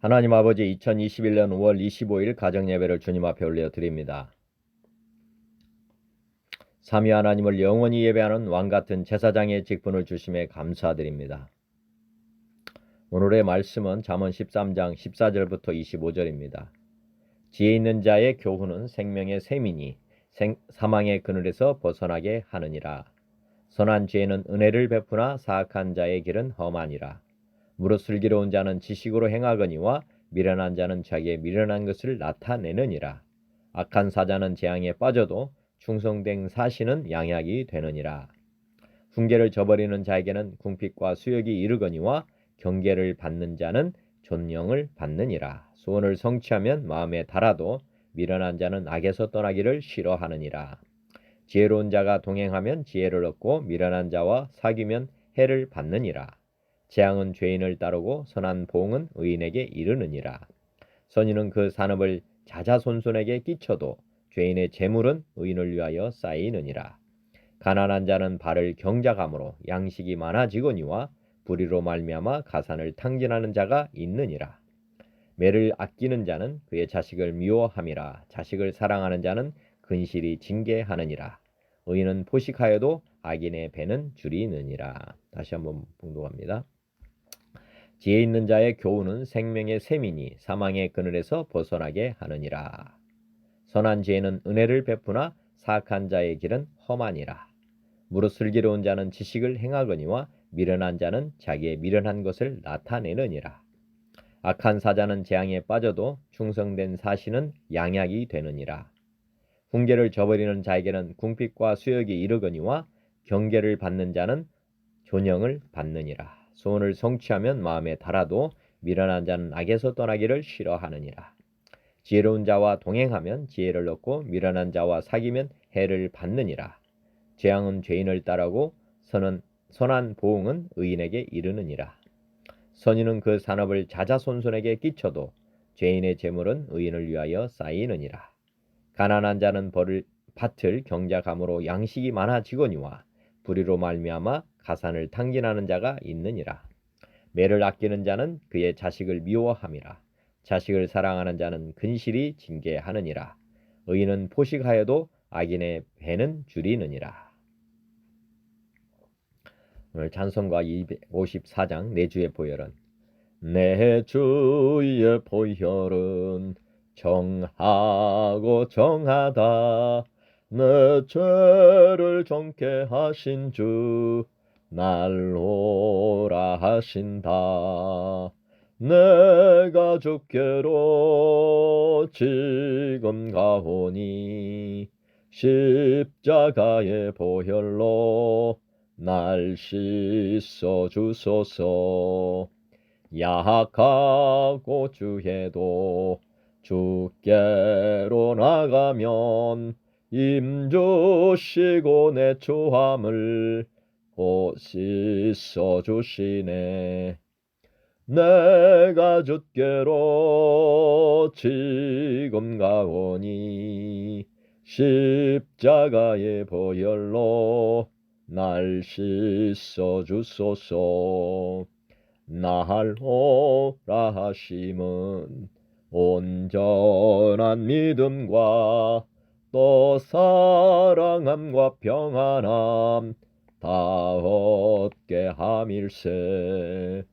하나님 아버지 2021년 5월 25일 가정예배를 주님 앞에 올려드립니다. 삼위 하나님을 영원히 예배하는 왕같은 제사장의 직분을 주심에 감사드립니다. 오늘의 말씀은 잠언 13장 14절부터 25절입니다. 지혜 있는 자의 교훈은 생명의 샘이니 사망의 그늘에서 벗어나게 하느니라. 선한 죄는 은혜를 베푸나 사악한 자의 길은 험하니라. 무릇 슬기로운 자는 지식으로 행하거니와 미련한 자는 자기의 미련한 것을 나타내느니라. 악한 사자는 재앙에 빠져도 충성된 사신은 양약이 되느니라. 훈계를 저버리는 자에게는 궁핍과 수욕이 이르거니와 경계를 받는 자는 존영을 받느니라. 소원을 성취하면 마음에 달아도 미련한 자는 악에서 떠나기를 싫어하느니라. 지혜로운 자가 동행하면 지혜를 얻고 미련한 자와 사귀면 해를 받느니라. 재앙은 죄인을 따르고 선한 보응은 의인에게 이르느니라. 선인은 그 산업을 자자손손에게 끼쳐도 죄인의 재물은 의인을 위하여 쌓이느니라. 가난한 자는 발을 경작함으로 양식이 많아지거니와 불의로 말미암아 가산을 탕진하는 자가 있느니라. 매를 아끼는 자는 그의 자식을 미워함이라. 자식을 사랑하는 자는 근실이 징계하느니라. 의인은 포식하여도 악인의 배는 줄이느니라. 다시 한번 봉독합니다. 지혜 있는 자의 교훈은 생명의 샘이니 사망의 그늘에서 벗어나게 하느니라. 선한 지혜는 은혜를 베푸나 사악한 자의 길은 험하니라. 무릇 슬기로운 자는 지식을 행하거니와 미련한 자는 자기의 미련한 것을 나타내느니라. 악한 사자는 재앙에 빠져도 충성된 사신은 양약이 되느니라. 훈계를 저버리는 자에게는 궁핍과 수욕이 이르거니와 경계를 받는 자는 존영을 받느니라. 소원을 성취하면 마음에 달아도 미련한 자는 악에서 떠나기를 싫어하느니라. 지혜로운 자와 동행하면 지혜를 얻고 미련한 자와 사귀면 해를 받느니라. 재앙은 죄인을 따르고 선한 보응은 의인에게 이르느니라. 선인은 그 산업을 자자손손에게 끼쳐도 죄인의 재물은 의인을 위하여 쌓이느니라. 가난한 자는 밭을 경작함으로 양식이 많아지거니와 불의로 말미암아 가산을 탕진하는 자가 있느니라. 매를 아끼는 자는 그의 자식을 미워함이라. 자식을 사랑하는 자는 근실이 징계하느니라. 의인은 포식하여도 악인의 배는 줄이느니라. 오늘 찬송가 254장 내 주의 보혈은 내 주의 보혈은 정하고 정하다. 내 죄를 정케 하신 주 날로라 하신다. 내가 주께로 지금 가오니 십자가의 보혈로 날 씻어 주소서. 약하고 주해도 주께로 나가면 임주시고 내 초함을 곧 씻어 주시네. 내가 주께로 지금 가오니 십자가의 보혈로 날 씻어 주소서. 나로라 하심은 온전한 믿음과 또 사랑함과 평안함 다 얻게 함일세.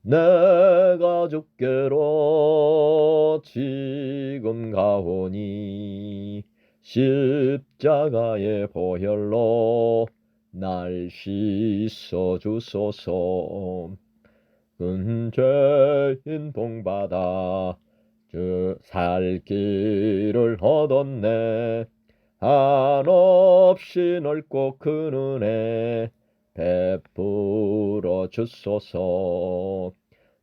내가 주께로 지금 가오니 십자가의 보혈로 날 씻어 주소서. 근죄인 봉받아 주 살 길을 얻었네. 한없이 넓고 큰 은혜 베풀어 주소서.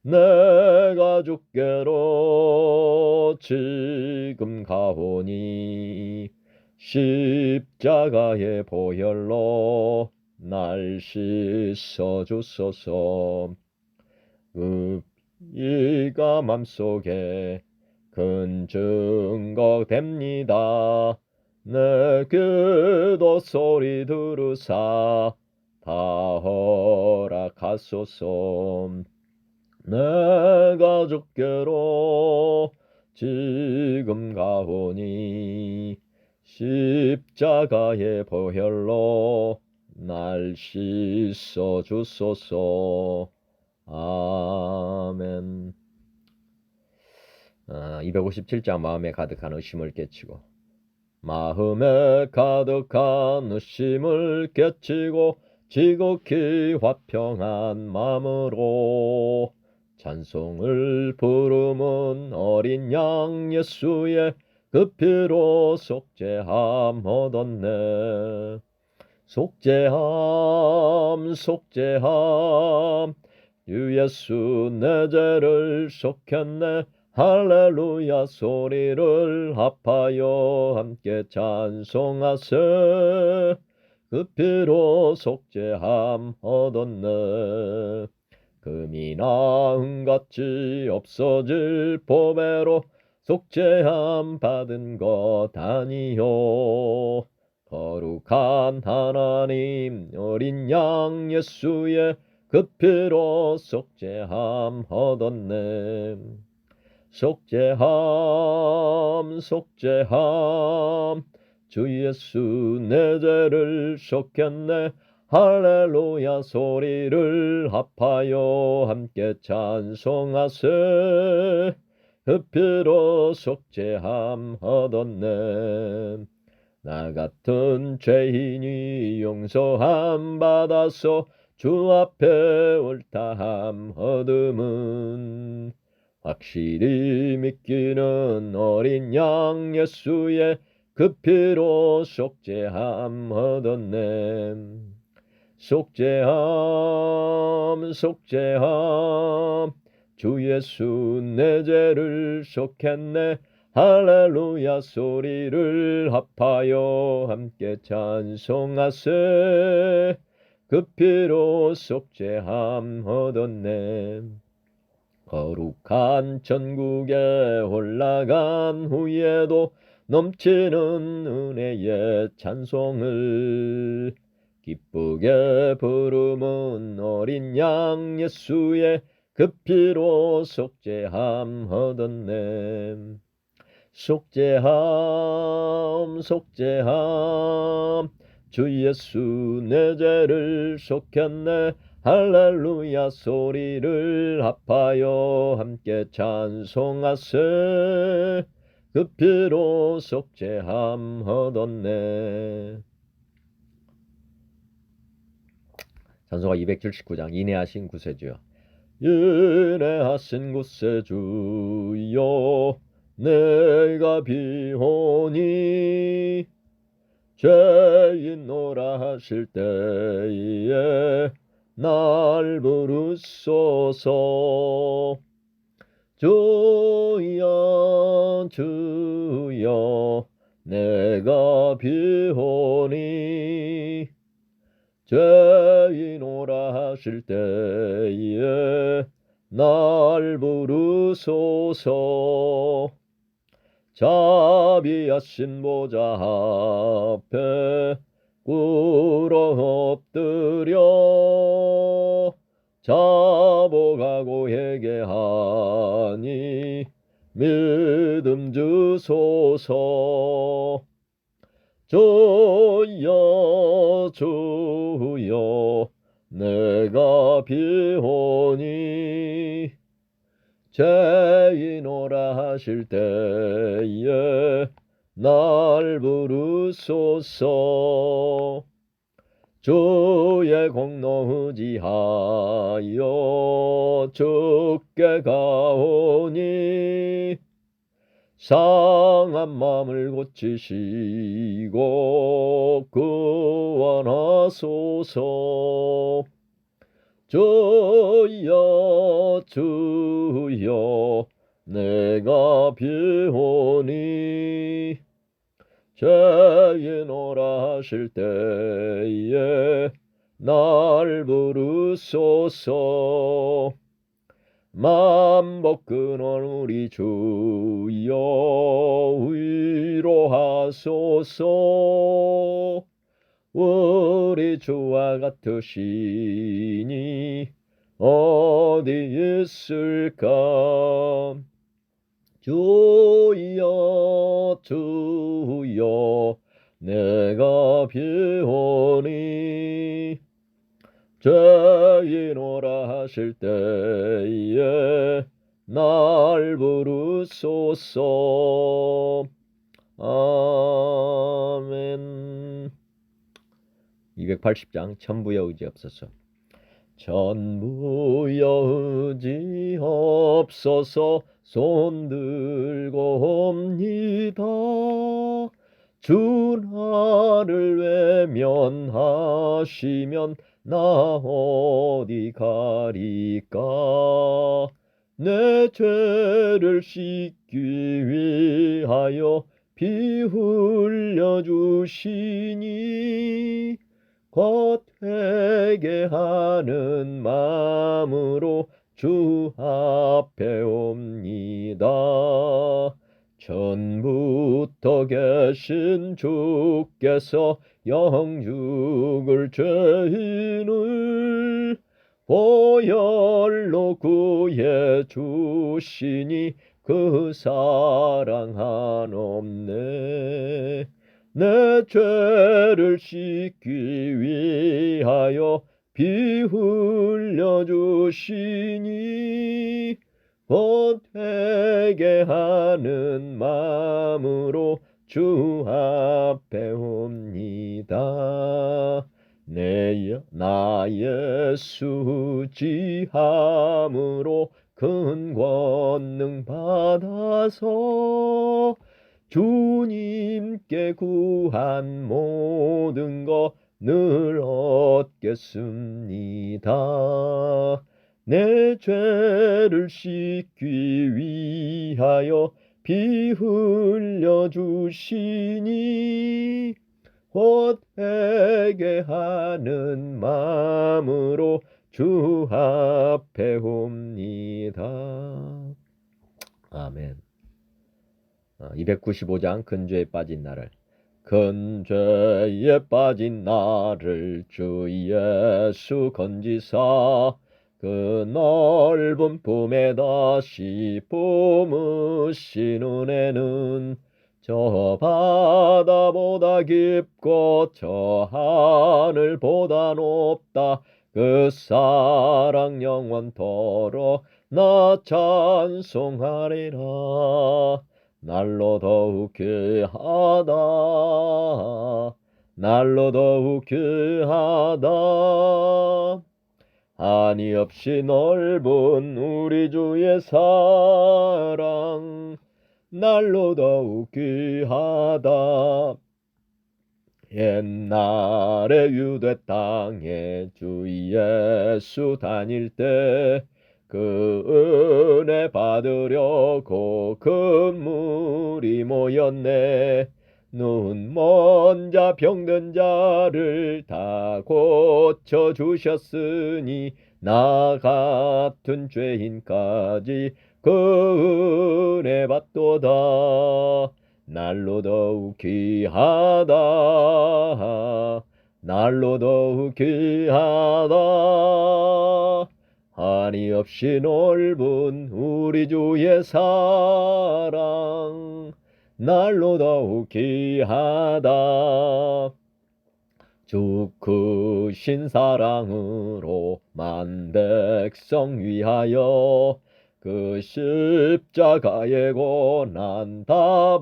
내가 주께로 지금 가오니 십자가의 보혈로 날 씻어 주소서. 이가 맘속에 큰 증거 됩니다. 내 기도 소리 들으사 다 허락하소서. 내가 주께로 지금 가오니 십자가의 보혈로 날 씻어 주소서. 아멘. 257장 마음에 가득한 의심을 깨치고. 마음에 가득한 의심을 깨치고 지극히 화평한 마음으로 찬송을 부르는 어린 양 예수의 그 피로 속죄함 얻었네. 속죄함 속죄함 주 예수 내 죄를 속했네. 할렐루야 소리를 합하여 함께 찬송하세. 그 피로 속죄함 얻었네. 금이나 은같이 없어질 보배로 속죄함 받은 것 아니요. 거룩한 하나님 어린 양 예수의 그 피로 속죄함 얻었네. 속죄함 속죄함 주 예수 내 죄를 속했네. 할렐루야 소리를 합하여 함께 찬송하세. 그 피로 속죄함 얻었네. 나 같은 죄인이 용서함 받아서 주 앞에 옳다함 얻음은 확실히 믿기는 어린 양 예수의 그 피로 속죄함 얻었네. 속죄함 속죄함 주 예수 내 죄를 속했네. 할렐루야 소리를 합하여 함께 찬송하세. 그 피로 속죄함 얻었네. 거룩한 천국에 올라간 후에도 넘치는 은혜의 찬송을 기쁘게 부르는 어린 양 예수의 그 피로 속죄함 얻었네. 속죄함 속죄함 주 예수 내 죄를 속했네. 할렐루야 소리를 합하여 함께 찬송하세. 그 피로 속죄함 얻었네. 찬송가 279장 인내하신 구세주여. 인내하신 구세주여 내가 비오니 죄인노라 하실 때에 날 부르소서. 주여 주여 내가 비오니 죄인오라 하실 때에 날 부르소서. 자비하신 보좌 앞에 꿇어 엎드려 자복하고 회개하니 믿음 주소서. 주여 주여 내가 비오니 죄인오라 하실 때에 날 부르소서. 주의 공로 의지하여 주께 가오니 상한 마음을 고치시고 구원하소서. 주여 주여 내가 비오니 죄인오라 하실 때에 날 부르소서. 만복 근원 우리 주여 위로하소서. 우리 주와 같으시니 어디 있을까? 주여 주여 내가 비오니 죄인오라 하실 때에 날 부르소서. 아멘. 280장 천부여 의지없소서. 천부여 의지없소서 손들고 옵니다. 주 나를 외면하시면 나 어디 가리까? 내 죄를 씻기 위하여 피 흘려 주시니 곧 회개하는 마음으로 주 앞에 옵니다. 전부터 계신 주께서 영죽을 죄인을 보혈로 구해 주시니 그 사랑 한없네. 내 죄를 씻기 위하여 피 흘려 주시니 곧 회개하는 마음으로 주 앞에 옵니다. 나 예수 지함으로 큰 권능 받아서 주님께 구한 모든 것 늘 얻겠습니다. 내 죄를 씻기 위하여 피 흘려 주시니 곧 회개하는 마음으로 주 앞에 옵니다. 아멘. 295장 근죄에 빠진 나를. 근죄에 빠진 나를 주 예수 건지사 그 넓은 품에 다시 품으신 은혜는 저 바다보다 깊고 저 하늘보다 높다. 그 사랑 영원토록 나 찬송하리라. 날로 더욱 귀하다. 날로 더욱 귀하다. 한이 없이 넓은 우리 주의 사랑 날로 더욱 귀하다. 옛날에 유대 땅에 주 예수 다닐 때 그 은혜 받으려고 큰 무리 모였네. 눈 먼 자 병든 자를 다 고쳐주셨으니 나 같은 죄인까지 그 은혜 받도다. 날로 더욱 귀하다. 날로 더욱 귀하다. 한이 없이 넓은 우리 주의 사랑 날로 더욱 귀하다. 주 크신 사랑으로 만 백성 위하여 그 십자가의 고난 다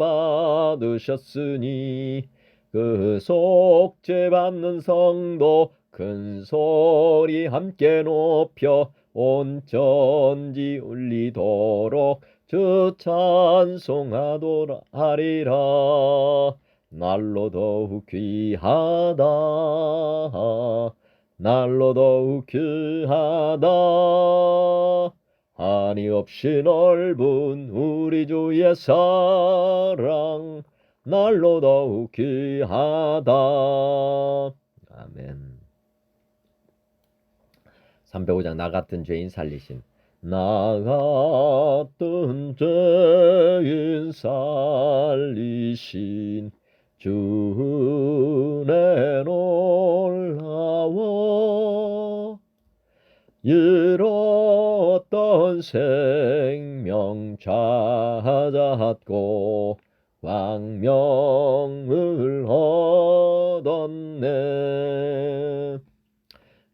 받으셨으니 그 속죄 받는 성도 큰 소리 함께 높여 온 천지 울리도록 주 찬송하도록 하리라. 날로 더욱 귀하다. 날로 더욱 귀하다. 한이 없이 넓은 우리 주의 사랑 날로 더욱 귀하다. 아멘. 305장 나 같은 죄인 살리신. 나 같은 죄인 살리신 주네 놀라워. 이런 잃었던 생명 찾았고 광명을 얻었네.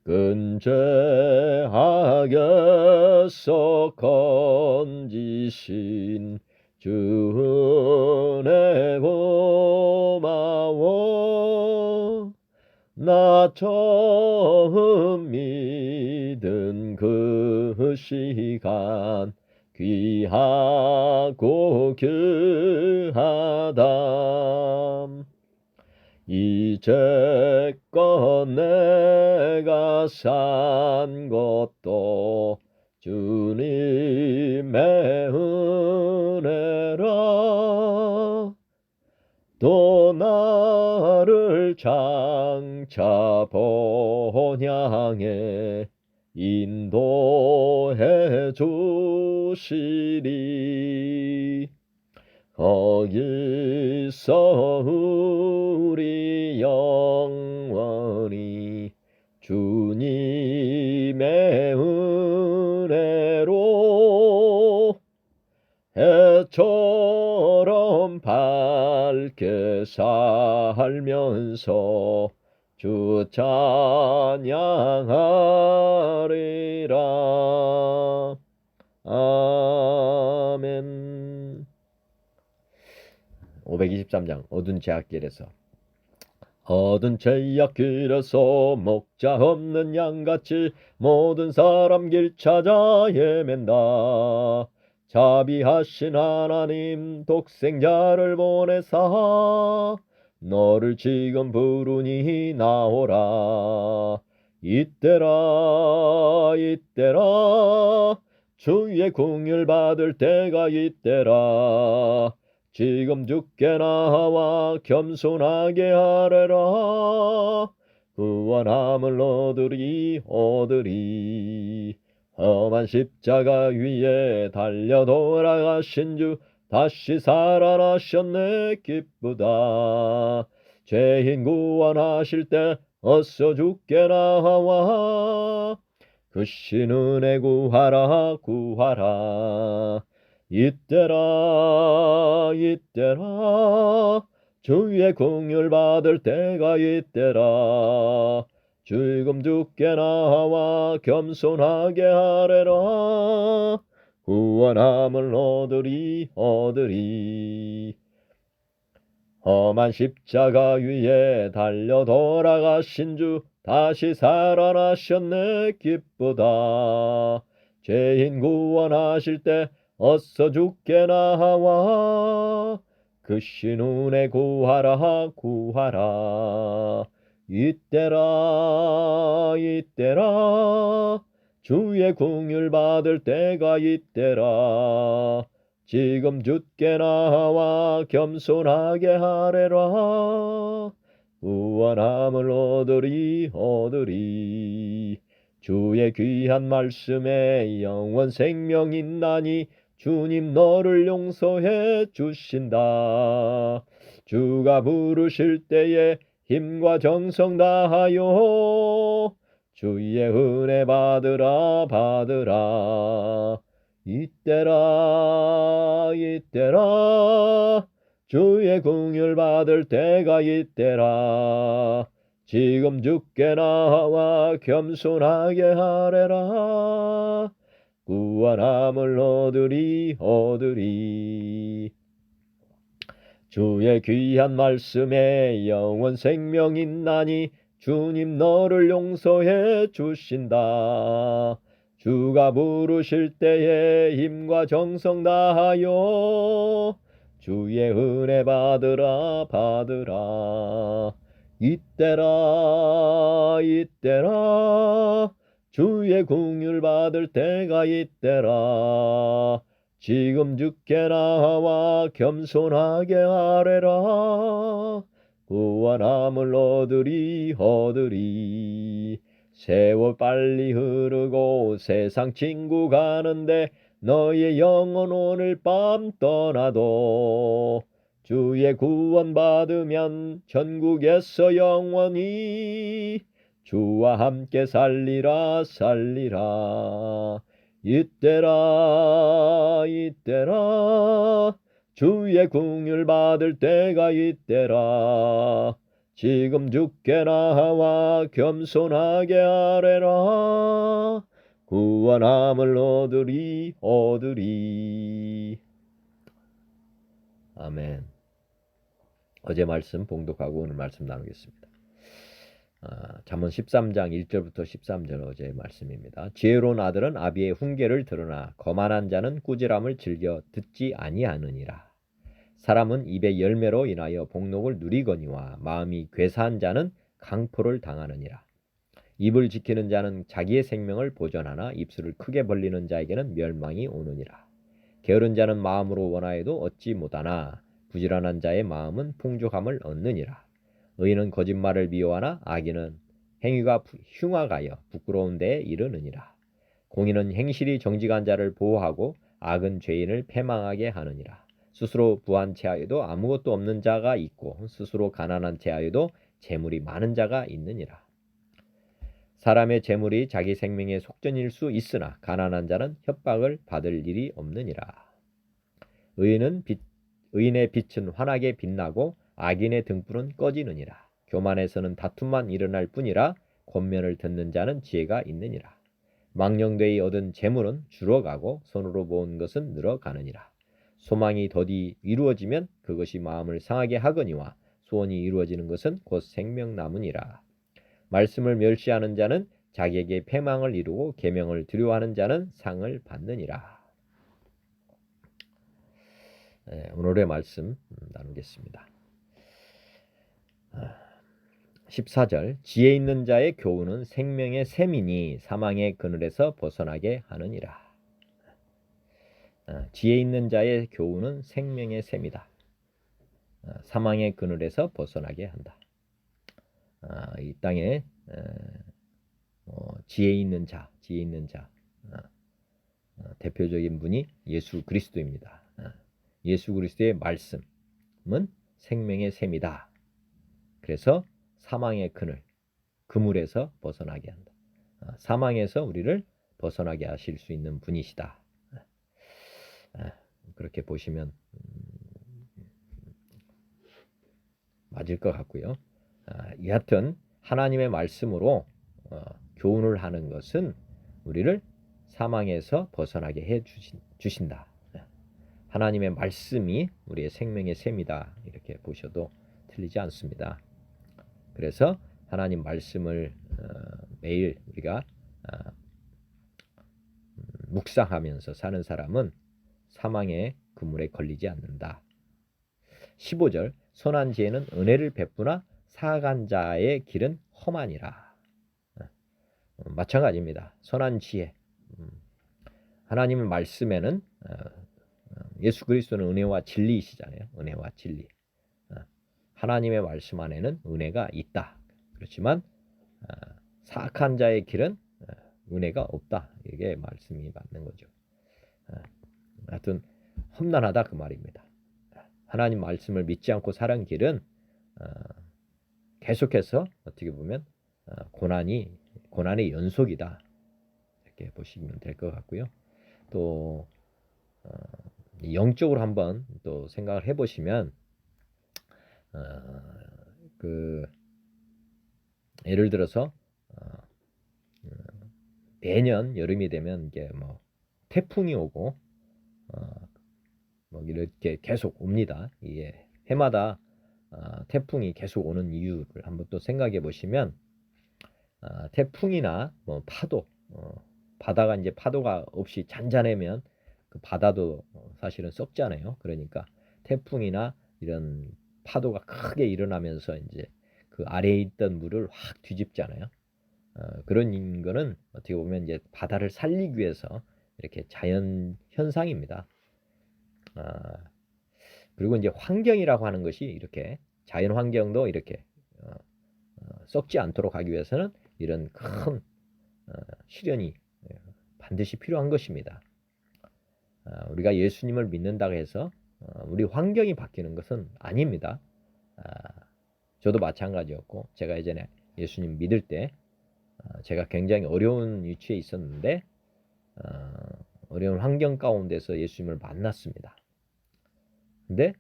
근죄하게서 건지신 주 은혜 고마워. 나 처음 믿은 그 시간 귀하고 귀하다. 이제껏 내가 산 것도 주님의 은혜라. 또 나를 장차 본향에 인도해 주시리. 거기서 우리 영원히 주님의 은혜로 해처럼 밝게 살면서 주 찬양하리라. 아멘. 523장 어두운 제약길에서. 어두운 제약길에서 목자 없는 양같이 모든 사람 길 찾아 헤맨다. 자비하신 하나님 독생자를 보내사 너를 지금 부르니 나오라. 이때라 이때라 주의 긍휼 받을 때가 이때라. 지금 주께 나와 겸손하게 하래라. 구원함을 얻으리. 험한 십자가 위에 달려 돌아가신 주 다시 살아나셨네 기쁘다. 죄인 구원하실 때 어서 주께 나와 그 신 은혜 구하라. 이때라 주의 긍휼 받을 때가 이때라. 지금 주께 나와 겸손하게 하래라. 구원함을 얻으리. 험한 십자가 위에 달려 돌아가신 주 다시 살아나셨네 기쁘다. 죄인 구원하실 때 어서 주께 나와 그 신 은혜 구하라. 이때라 주의 긍휼 받을 때가 이때라. 지금 주께 나와 겸손하게 하래라. 구원함을 얻으리. 주의 귀한 말씀에 영원 생명 있나니 주님 너를 용서해 주신다. 주가 부르실 때에 힘과 정성 다하여 주의 은혜 받으라. 이때라 주의 긍휼 받을 때가 이때라. 지금 주께 나와 겸손하게 하래라. 구원함을 얻으리. 주의 귀한 말씀에 영원 생명 있나니 주님 너를 용서해 주신다. 주가 부르실 때에 힘과 정성 다하여 주의 은혜 받으라. 이때라 주의 긍휼 받을 때가 이때라. 지금 주께 나와 겸손하게 하래라. 구원함을 얻으리. 세월 빨리 흐르고 세상 친구 가는데 너의 영혼 오늘 밤 떠나도 주의 구원 받으면 천국에서 영원히 주와 함께 살리라. 이때라 이때라 주의 긍휼 받을 때가 이때라. 지금 주께 나와 겸손하게 아뢰라. 구원함을 얻으리. 아멘. 어제 말씀 봉독하고 오늘 말씀 나누겠습니다. 잠언 13장 1절부터 13절 어제의 말씀입니다. 지혜로운 아들은 아비의 훈계를 들으나 거만한 자는 꾸지람을 즐겨 듣지 아니하느니라. 사람은 입의 열매로 인하여 복록을 누리거니와 마음이 괴사한 자는 강포를 당하느니라. 입을 지키는 자는 자기의 생명을 보존하나 입술을 크게 벌리는 자에게는 멸망이 오느니라. 게으른 자는 마음으로 원하여도 얻지 못하나 부지런한 자의 마음은 풍족함을 얻느니라. 의인은 거짓말을 미워하나 악인은 행위가 흉악하여 부끄러운 데에 이르느니라. 공의는 행실이 정직한 자를 보호하고 악은 죄인을 패망하게 하느니라. 스스로 부한 채하여도 아무것도 없는 자가 있고 스스로 가난한 채하여도 재물이 많은 자가 있느니라. 사람의 재물이 자기 생명의 속전일 수 있으나 가난한 자는 협박을 받을 일이 없느니라. 의인의 빛은 환하게 빛나고 악인의 등불은 꺼지느니라. 교만에서는 다툼만 일어날 뿐이라 권면을 듣는 자는 지혜가 있느니라. 망령되이 얻은 재물은 줄어가고 손으로 모은 것은 늘어가느니라. 소망이 더디 이루어지면 그것이 마음을 상하게 하거니와 소원이 이루어지는 것은 곧 생명나무니라. 말씀을 멸시하는 자는 자기에게 패망을 이루고 계명을 두려워하는 자는 상을 받느니라. 오늘의 말씀 나누겠습니다. 14절 지혜 있는 자의 교훈은 생명의 샘이니 사망의 그늘에서 벗어나게 하느니라. 지혜 있는 자의 교훈은 생명의 샘이다. 사망의 그늘에서 벗어나게 한다. 이 땅에 지혜 있는 자 대표적인 분이 예수 그리스도입니다. 예수 그리스도의 말씀은 생명의 샘이다. 그래서 사망의 그물에서 벗어나게 한다. 사망에서 우리를 벗어나게 하실 수 있는 분이시다. 그렇게 보시면 맞을 것 같고요. 여하튼 하나님의 말씀으로 교훈을 하는 것은 우리를 사망에서 벗어나게 해 주신다. 하나님의 말씀이 우리의 생명의 샘이다. 이렇게 보셔도 틀리지 않습니다. 그래서 하나님 말씀을 매일 우리가 묵상하면서 사는 사람은 사망의 그물에 걸리지 않는다. 15절 선한 지혜는 은혜를 베푸나 사악한 자의 길은 험하니라. 마찬가지입니다. 선한 지혜. 하나님의 말씀에는 예수 그리스도는 은혜와 진리이시잖아요. 은혜와 진리. 하나님의 말씀 안에는 은혜가 있다. 그렇지만 사악한 자의 길은 은혜가 없다. 이게 말씀이 맞는 거죠. 하여튼 험난하다 그 말입니다. 하나님 말씀을 믿지 않고 살은 길은 계속해서 어떻게 보면 고난의 연속이다. 이렇게 보시면 될 것 같고요. 또 영적으로 한번 또 생각을 해보시면 예를 들어서 매년 여름이 되면 이게 뭐 태풍이 오고 뭐 이렇게 계속 옵니다. 이게 해마다 태풍이 계속 오는 이유를 한번 또 생각해 보시면 태풍이나 뭐 파도 바다가 이제 파도가 없이 잔잔하면 그 바다도 사실은 썩잖아요. 그러니까 태풍이나 이런 파도가 크게 일어나면서 이제 그 아래에 있던 물을 확 뒤집잖아요. 그런 거는 어떻게 보면 이제 바다를 살리기 위해서 이렇게 자연 현상입니다. 그리고 이제 환경이라고 하는 것이 이렇게 자연 환경도 이렇게 썩지 않도록 하기 위해서는 이런 큰 시련이 반드시 필요한 것입니다. 우리가 예수님을 믿는다고 해서 우리 환경이 바뀌는 것은 아닙니다. 저도 마찬가지였고 제가 예전에 예수님 믿을 때 제가 굉장히 어려운 위치에 있었는데 어려운 환경 가운데서 예수님을 만났습니다. 근데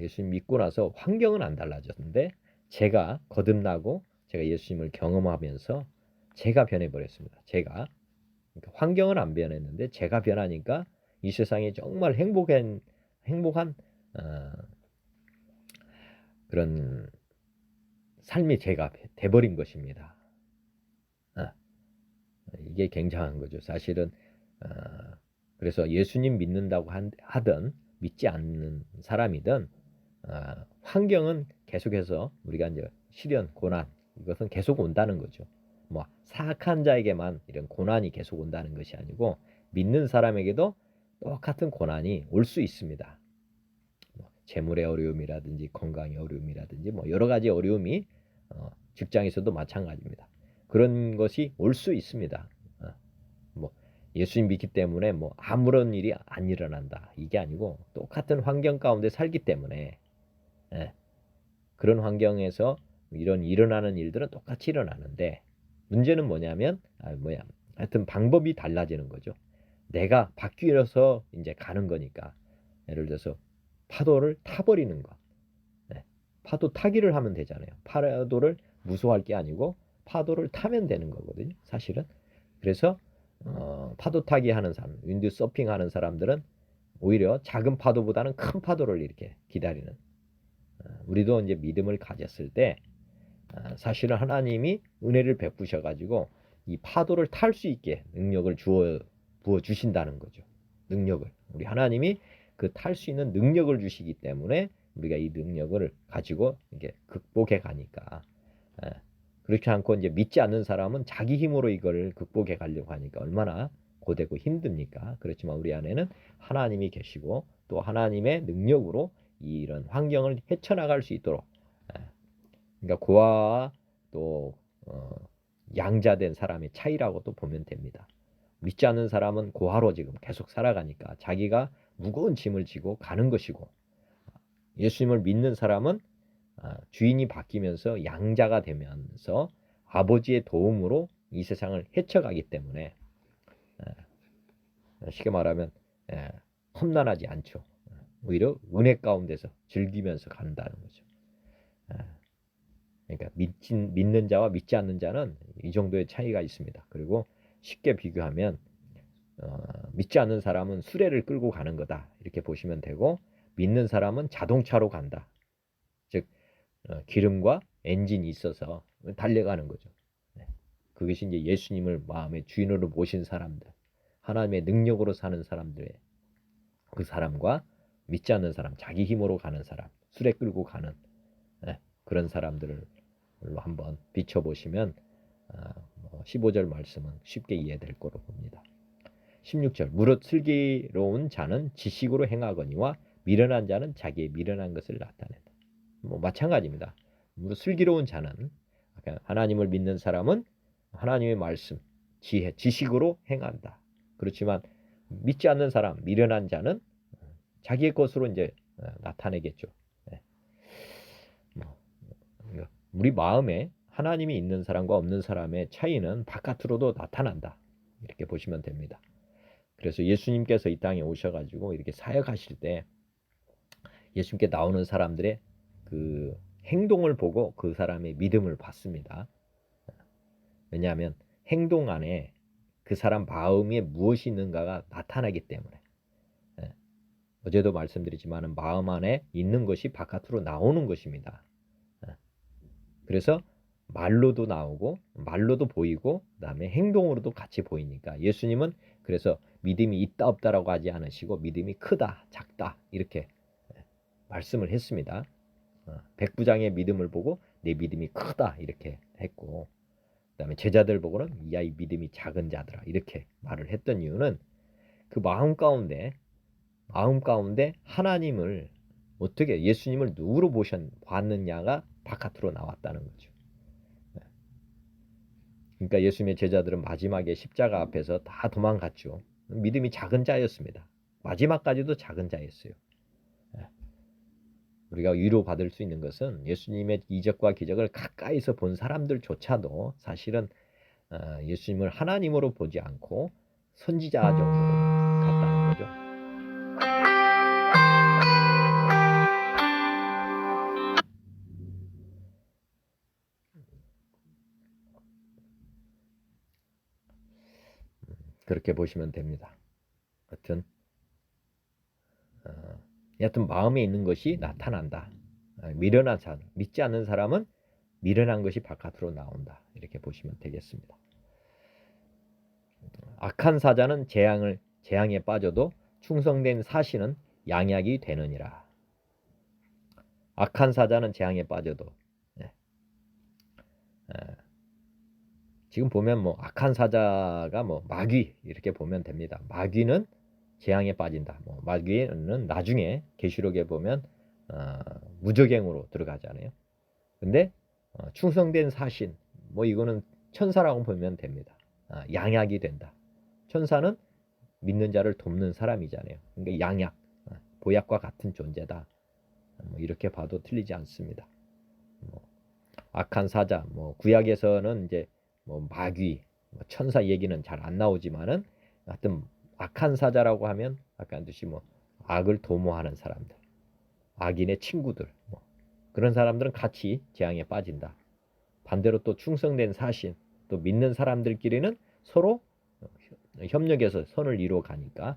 예수님 믿고 나서 환경은 안 달라졌는데 제가 거듭나고 제가 예수님을 경험하면서 제가 변해버렸습니다. 제가 그러니까 환경은 안 변했는데 제가 변하니까 이 세상에 정말 행복한 그런 삶이 제가 돼버린 것입니다. 이게 굉장한 거죠. 사실은 그래서 예수님 믿는다고 하든 믿지 않는 사람이든 환경은 계속해서 우리가 이제 시련, 고난 이것은 계속 온다는 거죠. 뭐 사악한 자에게만 이런 고난이 계속 온다는 것이 아니고 믿는 사람에게도 똑같은 고난이 올 수 있습니다. 뭐 재물의 어려움이라든지 건강의 어려움이라든지 뭐 여러 가지 어려움이 직장에서도 마찬가지입니다. 그런 것이 올 수 있습니다. 뭐 예수님 믿기 때문에 뭐 아무런 일이 안 일어난다 이게 아니고 똑같은 환경 가운데 살기 때문에 그런 환경에서 이런 일어나는 일들은 똑같이 일어나는데 문제는 뭐냐면 하여튼 방법이 달라지는 거죠. 내가 바뀌어서 이제 가는 거니까 예를 들어서 파도를 타버리는 것. 파도 타기를 하면 되잖아요. 파도를 무서워할 게 아니고 파도를 타면 되는 거거든요. 사실은. 그래서 파도 타기 하는 사람, 윈드 서핑 하는 사람들은 오히려 작은 파도보다는 큰 파도를 이렇게 기다리는 우리도 이제 믿음을 가졌을 때 사실은 하나님이 은혜를 베푸셔 가지고 이 파도를 탈 수 있게 능력을 부어 주신다는 거죠. 능력을. 우리 하나님이 그 탈 수 있는 능력을 주시기 때문에 우리가 이 능력을 가지고 이게 극복해 가니까 그렇지 않고 이제 믿지 않는 사람은 자기 힘으로 이걸 극복해 가려고 하니까 얼마나 고되고 힘듭니까? 그렇지만 우리 안에는 하나님이 계시고 또 하나님의 능력으로 이런 환경을 헤쳐나갈 수 있도록 그러니까 고아와 또 양자된 사람의 차이라고 또 보면 됩니다. 믿지 않는 사람은 고아로 지금 계속 살아가니까 자기가 무거운 짐을 지고 가는 것이고 예수님을 믿는 사람은 주인이 바뀌면서 양자가 되면서 아버지의 도움으로 이 세상을 헤쳐가기 때문에 쉽게 말하면 험난하지 않죠. 오히려 은혜 가운데서 즐기면서 간다는 거죠. 그러니까 믿는 자와 믿지 않는 자는 이 정도의 차이가 있습니다. 그리고 쉽게 비교하면 믿지 않는 사람은 수레를 끌고 가는 거다 이렇게 보시면 되고 믿는 사람은 자동차로 간다. 즉 기름과 엔진이 있어서 달려가는 거죠. 그것이 이제 예수님을 마음의 주인으로 모신 사람들, 하나님의 능력으로 사는 사람들의 그 사람과 믿지 않는 사람, 자기 힘으로 가는 사람, 수레 끌고 가는 그런 사람들로 한번 비춰보시면 15절 말씀은 쉽게 이해될 거로 봅니다. 16절 무릇 슬기로운 자는 지식으로 행하거니와 미련한 자는 자기의 미련한 것을 나타낸다. 뭐 마찬가지입니다. 무릇 슬기로운 자는 하나님을 믿는 사람은 하나님의 말씀, 지혜, 지식으로 행한다. 그렇지만 믿지 않는 사람, 미련한 자는 자기의 것으로 이제 나타내겠죠. 우리 마음에 하나님이 있는 사람과 없는 사람의 차이는 바깥으로도 나타난다. 이렇게 보시면 됩니다. 그래서 예수님께서 이 땅에 오셔가지고 이렇게 사역하실 때 예수님께 나오는 사람들의 그 행동을 보고 그 사람의 믿음을 받습니다. 왜냐하면 행동 안에 그 사람 마음에 무엇이 있는가가 나타나기 때문에 어제도 말씀드리지만 마음 안에 있는 것이 바깥으로 나오는 것입니다. 그래서 말로도 나오고 말로도 보이고 그다음에 행동으로도 같이 보이니까 예수님은 그래서 믿음이 있다 없다라고 하지 않으시고 믿음이 크다 작다 이렇게 말씀을 했습니다. 백부장의 믿음을 보고 내 믿음이 크다 이렇게 했고 그다음에 제자들 보고는 이 아이 믿음이 작은 자들아 이렇게 말을 했던 이유는 그 마음 가운데 하나님을 어떻게 예수님을 누구로 봤느냐가 바깥으로 나왔다는 거죠. 그러니까 예수님의 제자들은 마지막에 십자가 앞에서 다 도망갔죠. 믿음이 작은 자였습니다. 마지막까지도 작은 자였어요. 우리가 위로받을 수 있는 것은 예수님의 이적과 기적을 가까이서 본 사람들조차도 사실은 예수님을 하나님으로 보지 않고 선지자 정도로 같다는 거죠. 그렇게 보시면 됩니다. 여하튼 마음에 있는 것이 나타난다. 미련한 사람, 믿지 않는 사람은 미련한 것이 바깥으로 나온다. 이렇게 보시면 되겠습니다. 악한 사자는 재앙에 빠져도 충성된 사신은 양약이 되느니라. 악한 사자는 재앙에 빠져도 지금 보면 뭐 악한 사자가 뭐 마귀 이렇게 보면 됩니다. 마귀는 재앙에 빠진다. 뭐 마귀는 나중에 계시록에 보면 무저갱으로 들어가잖아요. 근데 충성된 사신 뭐 이거는 천사라고 보면 됩니다. 양약이 된다. 천사는 믿는 자를 돕는 사람이잖아요. 그러니까 양약, 보약과 같은 존재다. 뭐 이렇게 봐도 틀리지 않습니다. 뭐 악한 사자, 뭐 구약에서는 이제 뭐 마귀, 뭐 천사 얘기는 잘 안 나오지만은 하여튼 악한 사자라고 하면 아까 듯이 뭐 악을 도모하는 사람들, 악인의 친구들, 뭐 그런 사람들은 같이 재앙에 빠진다. 반대로 또 충성된 사신, 또 믿는 사람들끼리는 서로 협력해서 선을 이루어 가니까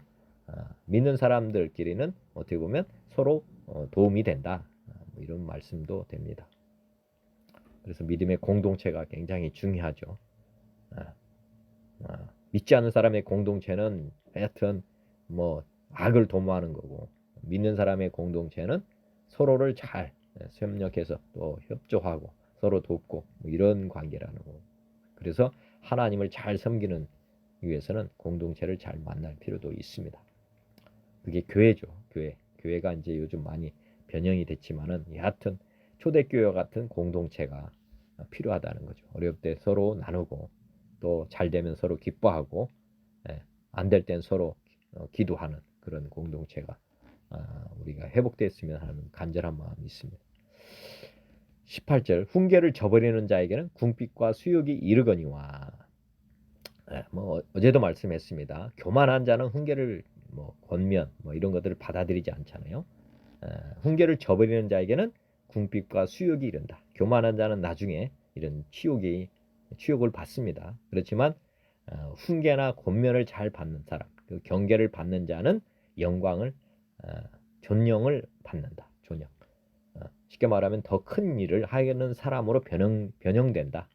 믿는 사람들끼리는 어떻게 보면 서로 도움이 된다. 뭐 이런 말씀도 됩니다. 그래서 믿음의 공동체가 굉장히 중요하죠. 믿지 않는 사람의 공동체는 하여튼 뭐 악을 도모하는 거고, 믿는 사람의 공동체는 서로를 잘 협력해서 또 협조하고 서로 돕고 뭐 이런 관계라는 거고. 그래서 하나님을 잘 섬기는 위해서는 공동체를 잘 만날 필요도 있습니다. 그게 교회죠. 교회가 이제 요즘 많이 변형이 됐지만은 여하튼 초대교회와 같은 공동체가 필요하다는 거죠. 어려울 때 서로 나누고 또 잘 되면 서로 기뻐하고 안 될 땐 서로 기도하는 그런 공동체가 우리가 회복됐으면 하는 간절한 마음이 있습니다. 18절 훈계를 저버리는 자에게는 궁핍과 수욕이 이르거니와. 뭐 어제도 말씀했습니다. 교만한 자는 훈계를 뭐 권면 뭐 이런 것들을 받아들이지 않잖아요. 훈계를 저버리는 자에게는 궁핍과 수욕이 이른다. 교만한 자는 나중에 이런 치욕을 받습니다. 그렇지만 훈계나 권면을 잘 받는 사람, 그 경계를 받는 자는 영광을 존영을 받는다. 존영. 쉽게 말하면 더 큰 일을 하는 사람으로 변형된다.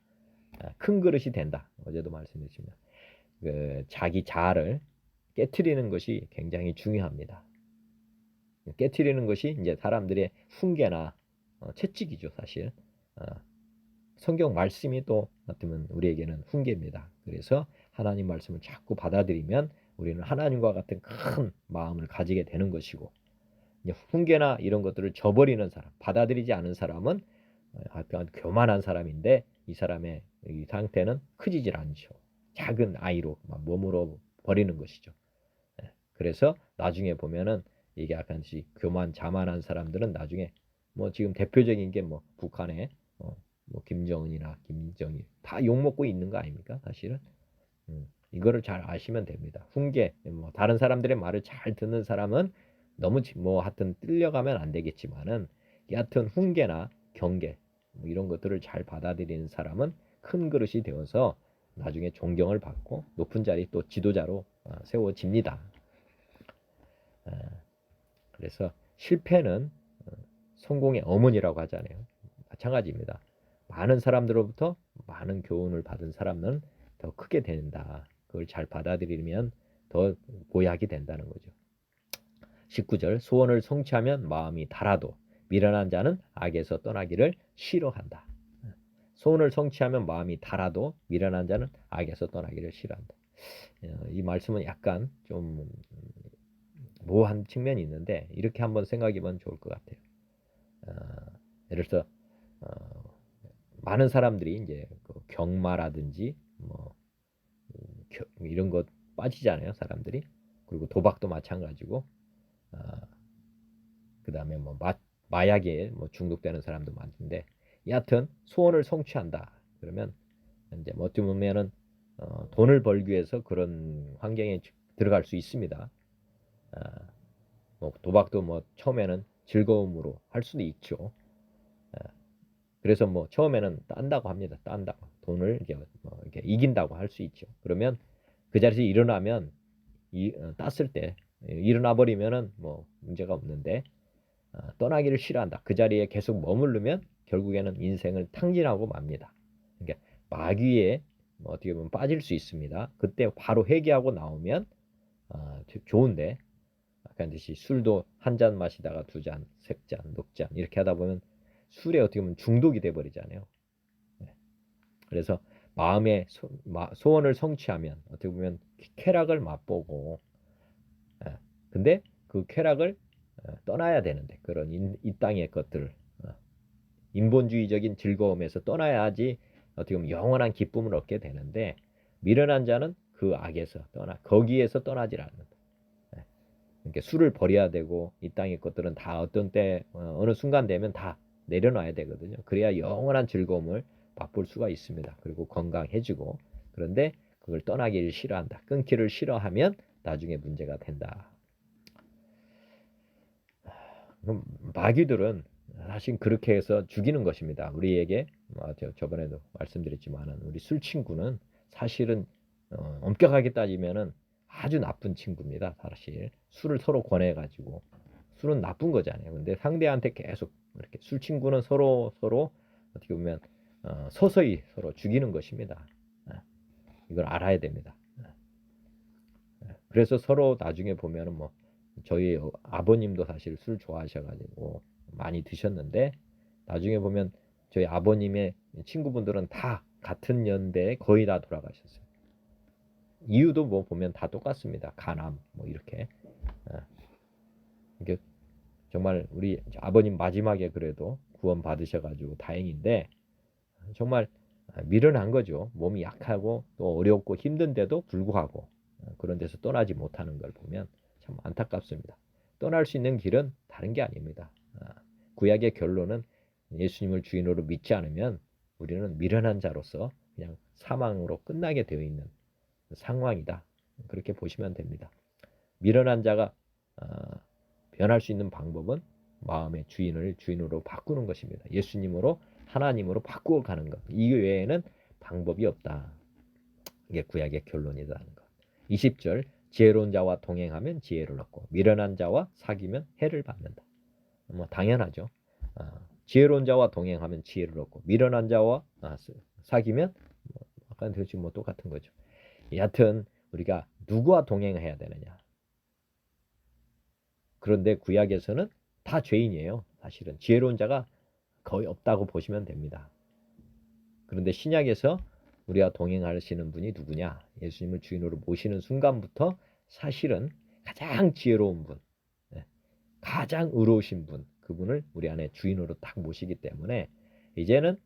큰 그릇이 된다. 어제도 말씀드렸습니다. 자기 자아를 깨트리는 것이 굉장히 중요합니다. 깨트리는 것이 이제 사람들의 훈계나 채찍이죠, 사실. 성경 말씀이 또 어쩌면 우리에게는 훈계입니다. 그래서 하나님 말씀을 자꾸 받아들이면 우리는 하나님과 같은 큰 마음을 가지게 되는 것이고, 훈계나 이런 것들을 저버리는 사람, 받아들이지 않은 사람은 약간 교만한 사람인데 이 사람의 이 상태는 커지질 않죠. 작은 아이로 머물러 버리는 것이죠. 그래서 나중에 보면은 이게 약간씩 교만 자만한 사람들은 나중에 뭐 지금 대표적인 게 뭐 북한의 뭐 김정은이나 김정일 다 욕먹고 있는 거 아닙니까? 사실은 이거를 잘 아시면 됩니다. 훈계 뭐 다른 사람들의 말을 잘 듣는 사람은 너무 뭐 하여튼 끌려가면 안 되겠지만은 여하튼 훈계나 경계 뭐 이런 것들을 잘 받아들이는 사람은 큰 그릇이 되어서 나중에 존경을 받고 높은 자리 또 지도자로 세워집니다. 그래서 실패는 성공의 어머니라고 하잖아요. 마찬가지입니다. 많은 사람들로부터 많은 교훈을 받은 사람은 더 크게 된다. 그걸 잘 받아들이면 더 보약이 된다는 거죠. 19절 소원을 성취하면 마음이 달아도 미련한 자는 악에서 떠나기를 싫어한다. 소원을 성취하면 마음이 달아도 미련한 자는 악에서 떠나기를 싫어한다. 이 말씀은 약간 좀 모호한 측면이 있는데 이렇게 한번 생각해보면 좋을 것 같아요. 예를 들어서 많은 사람들이 이제 그 경마라든지 뭐 이런 것 빠지잖아요, 사람들이. 그리고 도박도 마찬가지고, 그 다음에 뭐 마약에 뭐 중독되는 사람도 많은데, 여하튼 소원을 성취한다. 그러면 이제 뭐 어떻게 보면은 돈을 벌기 위해서 그런 환경에 들어갈 수 있습니다. 뭐 도박도 뭐 처음에는 즐거움으로 할 수도 있죠. 그래서 뭐 처음에는 딴다고 합니다. 딴다고 돈을 이렇게 이긴다고 할 수 있죠. 그러면 그 자리에서 일어나면 땄을 때 일어나 버리면은 뭐 문제가 없는데 떠나기를 싫어한다. 그 자리에 계속 머무르면 결국에는 인생을 탕진하고 맙니다. 그러니까 마귀에 어떻게 보면 빠질 수 있습니다. 그때 바로 회개하고 나오면 좋은데 아까 듯이 술도 한 잔 마시다가 두 잔, 세 잔, 넉 잔 이렇게 하다 보면 술에 어떻게 보면 중독이 돼 버리잖아요. 네. 그래서 마음의 소원을 성취하면 어떻게 보면 쾌락을 맛보고 근데 그 쾌락을 떠나야 되는데 그런 이 땅의 것들을 인본주의적인 즐거움에서 떠나야지 어떻게 보면 영원한 기쁨을 얻게 되는데 미련한 자는 그 악에서 거기에서 떠나질 않는다. 그러니까 술을 버려야 되고 이 땅의 것들은 다 어떤 때 어느 순간 되면 다 내려놔야 되거든요. 그래야 영원한 즐거움을 맛볼 수가 있습니다. 그리고 건강해지고 그런데 그걸 떠나기를 싫어한다. 끊기를 싫어하면 나중에 문제가 된다. 그럼 마귀들은 사실 그렇게 해서 죽이는 것입니다. 우리에게 저번에도 말씀드렸지만 우리 술 친구는 사실은 엄격하게 따지면은 아주 나쁜 친구입니다. 사실 술을 서로 권해가지고 술은 나쁜 거잖아요. 근데 상대한테 계속 이렇게 술 친구는 서로 어떻게 보면 서서히 서로 죽이는 것입니다. 이걸 알아야 됩니다. 그래서 서로 나중에 보면은 뭐 저희 아버님도 사실 술 좋아하셔가지고 많이 드셨는데 나중에 보면 저희 아버님의 친구분들은 다 같은 연대에 거의 다 돌아가셨어요. 이유도 뭐 보면 다 똑같습니다. 간암 뭐 이렇게. 이게 정말 우리 아버님 마지막에 그래도 구원 받으셔가지고 다행인데 정말 미련한 거죠. 몸이 약하고 또 어렵고 힘든데도 불구하고 그런 데서 떠나지 못하는 걸 보면 참 안타깝습니다. 떠날 수 있는 길은 다른 게 아닙니다. 구약의 결론은 예수님을 주인으로 믿지 않으면 우리는 미련한 자로서 그냥 사망으로 끝나게 되어 있는 상황이다. 그렇게 보시면 됩니다. 미련한 자가 변할 수 있는 방법은 마음의 주인을 주인으로 바꾸는 것입니다. 예수님으로 하나님으로 바꾸어 가는 것. 이 외에는 방법이 없다. 이게 구약의 결론이라는 것. 20절 지혜로운 자와 동행하면 지혜를 얻고 미련한 자와 사귀면 해를 받는다. 뭐 당연하죠. 지혜로운 자와 동행하면 지혜를 얻고 미련한 자와 사귀면 아까 지금 뭐 똑같은 거죠. 여하튼 우리가 누구와 동행해야 되느냐. 그런데 구약에서는 다 죄인이에요. 사실은 지혜로운 자가 거의 없다고 보시면 됩니다. 그런데 신약에서 우리와 동행하시는 분이 누구냐? 예수님을 주인으로 모시는 순간부터 사실은 가장 지혜로운 분, 가장 의로우신 분, 그분을 우리 안에 주인으로 딱 모시기 때문에 이제는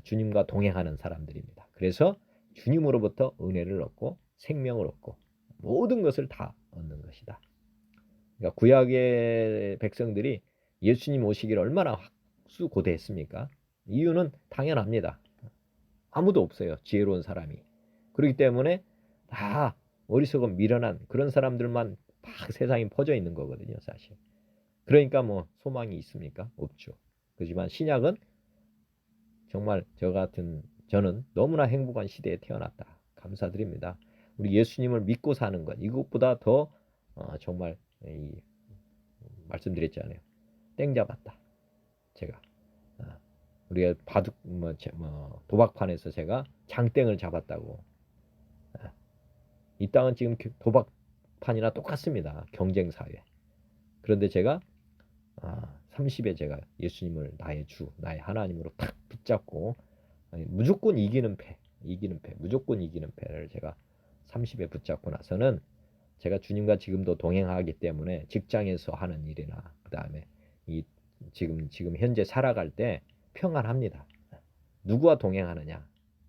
주님과 동행하는 사람들입니다. 그래서 주님으로부터 은혜를 얻고 생명을 얻고 모든 것을 다 얻는 것이다. 그러니까 구약의 백성들이 예수님 오시기를 얼마나 학수고대했습니까? 이유는 당연합니다. 아무도 없어요. 지혜로운 사람이. 그렇기 때문에 다 어리석은 미련한 그런 사람들만 막 세상에 퍼져 있는 거거든요. 사실. 그러니까 뭐 소망이 있습니까? 없죠. 그렇지만 신약은 정말 저는 너무나 행복한 시대에 태어났다. 감사드립니다. 우리 예수님을 믿고 사는 것 이것보다 더 정말 말씀드렸잖아요. 땡 잡았다. 제가 우리가 바둑 도박판에서 제가 장땡을 잡았다고. 이 땅은 지금 도박판이나 똑같습니다. 경쟁 사회. 그런데 제가 30에 제가 예수님을 나의 주, 나의 하나님으로 탁 붙잡고 무조건 이기는 패, 무조건 이기는 패를 제가 30에 붙잡고 나서는 제가 주님과 지금도 동행하기 때문에 직장에서 하는 일이나 그 다음에 지금 현재 살아갈 때 평안합니다. 누구와 동행하느냐?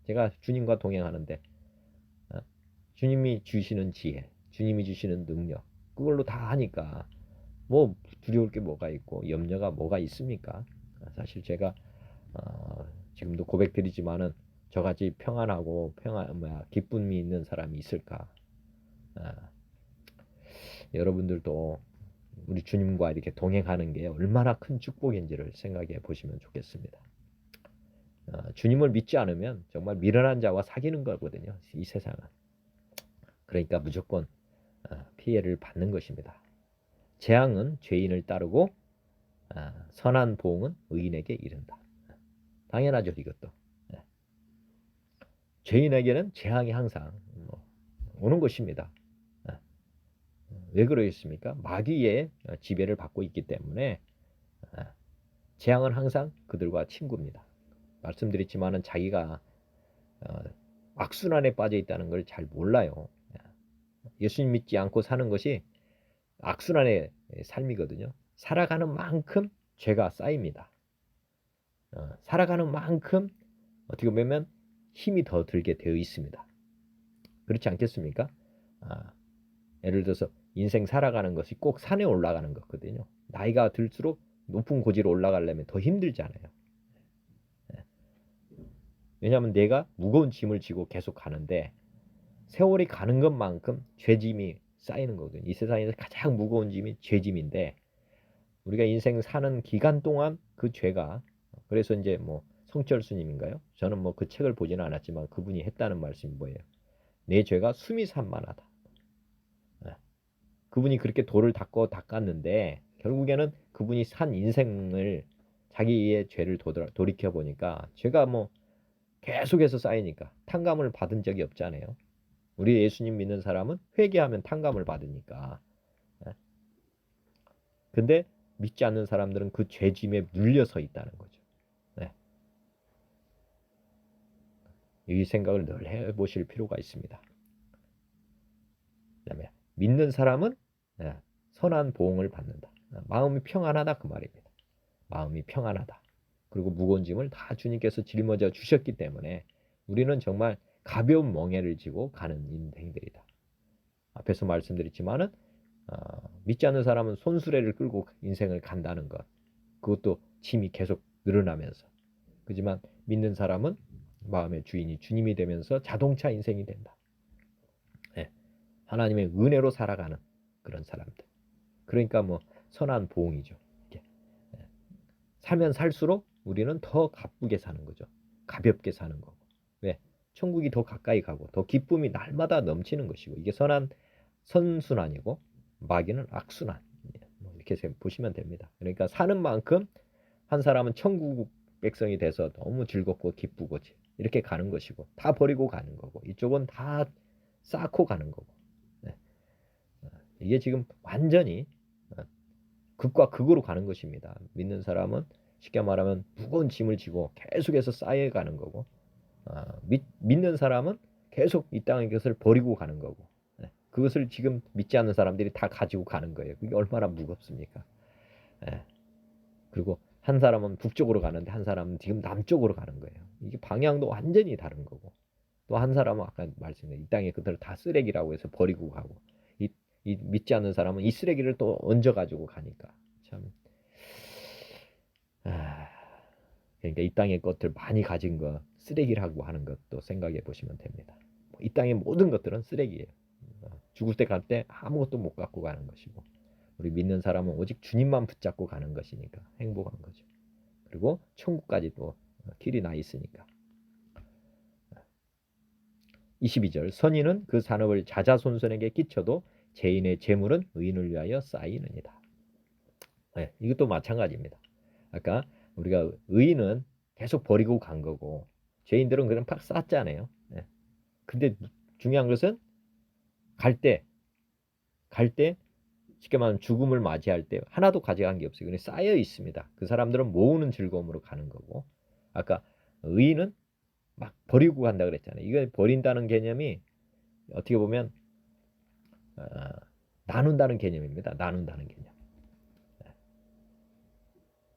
제가 주님과 동행하는데 주님이 주시는 지혜, 주님이 주시는 능력 그걸로 다 하니까 뭐 두려울 게 뭐가 있고 염려가 뭐가 있습니까? 사실 제가 지금도 고백드리지만은 저같이 평안하고 기쁨이 있는 사람이 있을까? 여러분들도 우리 주님과 이렇게 동행하는 게 얼마나 큰 축복인지를 생각해 보시면 좋겠습니다. 주님을 믿지 않으면 정말 미련한 자와 사귀는 거거든요. 이 세상은. 그러니까 무조건 피해를 받는 것입니다. 재앙은 죄인을 따르고 선한 보응은 의인에게 이른다. 당연하죠, 이것도. 죄인에게는 재앙이 항상 오는 것입니다. 왜 그러겠습니까? 마귀의 지배를 받고 있기 때문에 재앙은 항상 그들과 친구입니다. 말씀드렸지만은 자기가 악순환에 빠져 있다는 걸 잘 몰라요. 예수님 믿지 않고 사는 것이 악순환의 삶이거든요. 살아가는 만큼 죄가 쌓입니다. 살아가는 만큼 어떻게 보면 힘이 더 들게 되어 있습니다. 그렇지 않겠습니까? 예를 들어서 인생 살아가는 것이 꼭 산에 올라가는 거거든요. 나이가 들수록 높은 고지로 올라가려면 더 힘들잖아요. 왜냐하면 내가 무거운 짐을 지고 계속 가는데 세월이 가는 것만큼 죄짐이 쌓이는 거거든요. 이 세상에서 가장 무거운 짐이 죄짐인데 우리가 인생 사는 기간 동안 그 죄가, 그래서 이제 뭐 성철스님인가요? 저는 뭐 그 책을 보지는 않았지만 그분이 했다는 말씀이 뭐예요? 내 죄가 숨이 산만하다. 그분이 그렇게 돌을 닦았는데 결국에는 그분이 산 인생을 자기의 죄를 돌이켜 보니까 죄가 뭐 계속해서 쌓이니까 탕감을 받은 적이 없잖아요. 우리 예수님 믿는 사람은 회개하면 탕감을 받으니까. 근데 믿지 않는 사람들은 그 죄짐에 눌려서 있다는 거죠. 이 생각을 늘 해보실 필요가 있습니다. 그다음에 믿는 사람은 선한 보응을 받는다. 마음이 평안하다 그 말입니다. 마음이 평안하다. 그리고 무거운 짐을 다 주님께서 짊어져 주셨기 때문에 우리는 정말 가벼운 멍에를 지고 가는 인생들이다. 앞에서 말씀드렸지만은 믿지 않는 사람은 손수레를 끌고 인생을 간다는 것. 그것도 짐이 계속 늘어나면서. 그렇지만 믿는 사람은 마음의 주인이 주님이 되면서 자동차 인생이 된다. 하나님의 은혜로 살아가는 그런 사람들. 그러니까 뭐 선한 보응이죠. 살면 살수록 우리는 더 가쁘게 사는 거죠. 가볍게 사는 거고. 왜? 천국이 더 가까이 가고 더 기쁨이 날마다 넘치는 것이고 이게 선순환이고 마귀는 악순환. 이렇게 보시면 됩니다. 그러니까 사는 만큼 한 사람은 천국 백성이 돼서 너무 즐겁고 기쁘고 이렇게 가는 것이고 다 버리고 가는 거고 이쪽은 다 쌓고 가는 거고. 이게 지금 완전히 극과 극으로 가는 것입니다. 믿는 사람은 쉽게 말하면 무거운 짐을 지고 계속해서 쌓여가는 거고 믿는 사람은 계속 이 땅의 것을 버리고 가는 거고 그것을 지금 믿지 않는 사람들이 다 가지고 가는 거예요. 그게 얼마나 무겁습니까? 그리고 한 사람은 북쪽으로 가는데 한 사람은 지금 남쪽으로 가는 거예요. 이게 방향도 완전히 다른 거고 또 한 사람은 아까 말씀드린 이 땅의 것들을 다 쓰레기라고 해서 버리고 가고 이 믿지 않는 사람은 이 쓰레기를 또 얹어가지고 가니까 참 그러니까 이 땅의 것들 많이 가진 거 쓰레기라고 하는 것도 생각해 보시면 됩니다. 이 땅의 모든 것들은 쓰레기예요. 죽을 때 갈 때 아무것도 못 갖고 가는 것이고 우리 믿는 사람은 오직 주님만 붙잡고 가는 것이니까 행복한 거죠. 그리고 천국까지 또 길이 나 있으니까. 22절 선인은 그 산업을 자자손손에게 끼쳐도 죄인의 재물은 의인을 위하여 쌓이느니라. 이것도 마찬가지입니다. 아까 우리가 의인은 계속 버리고 간 거고 죄인들은 그냥 팍 쌓잖아요. 근데 중요한 것은 갈 때 쉽게 말하면 죽음을 맞이할 때 하나도 가져간 게 없어요. 그냥 쌓여 있습니다. 그 사람들은 모으는 즐거움으로 가는 거고 아까 의인은 막 버리고 간다 그랬잖아요. 이거 버린다는 개념이 어떻게 보면 나눈다는 개념입니다. 나눈다는 개념.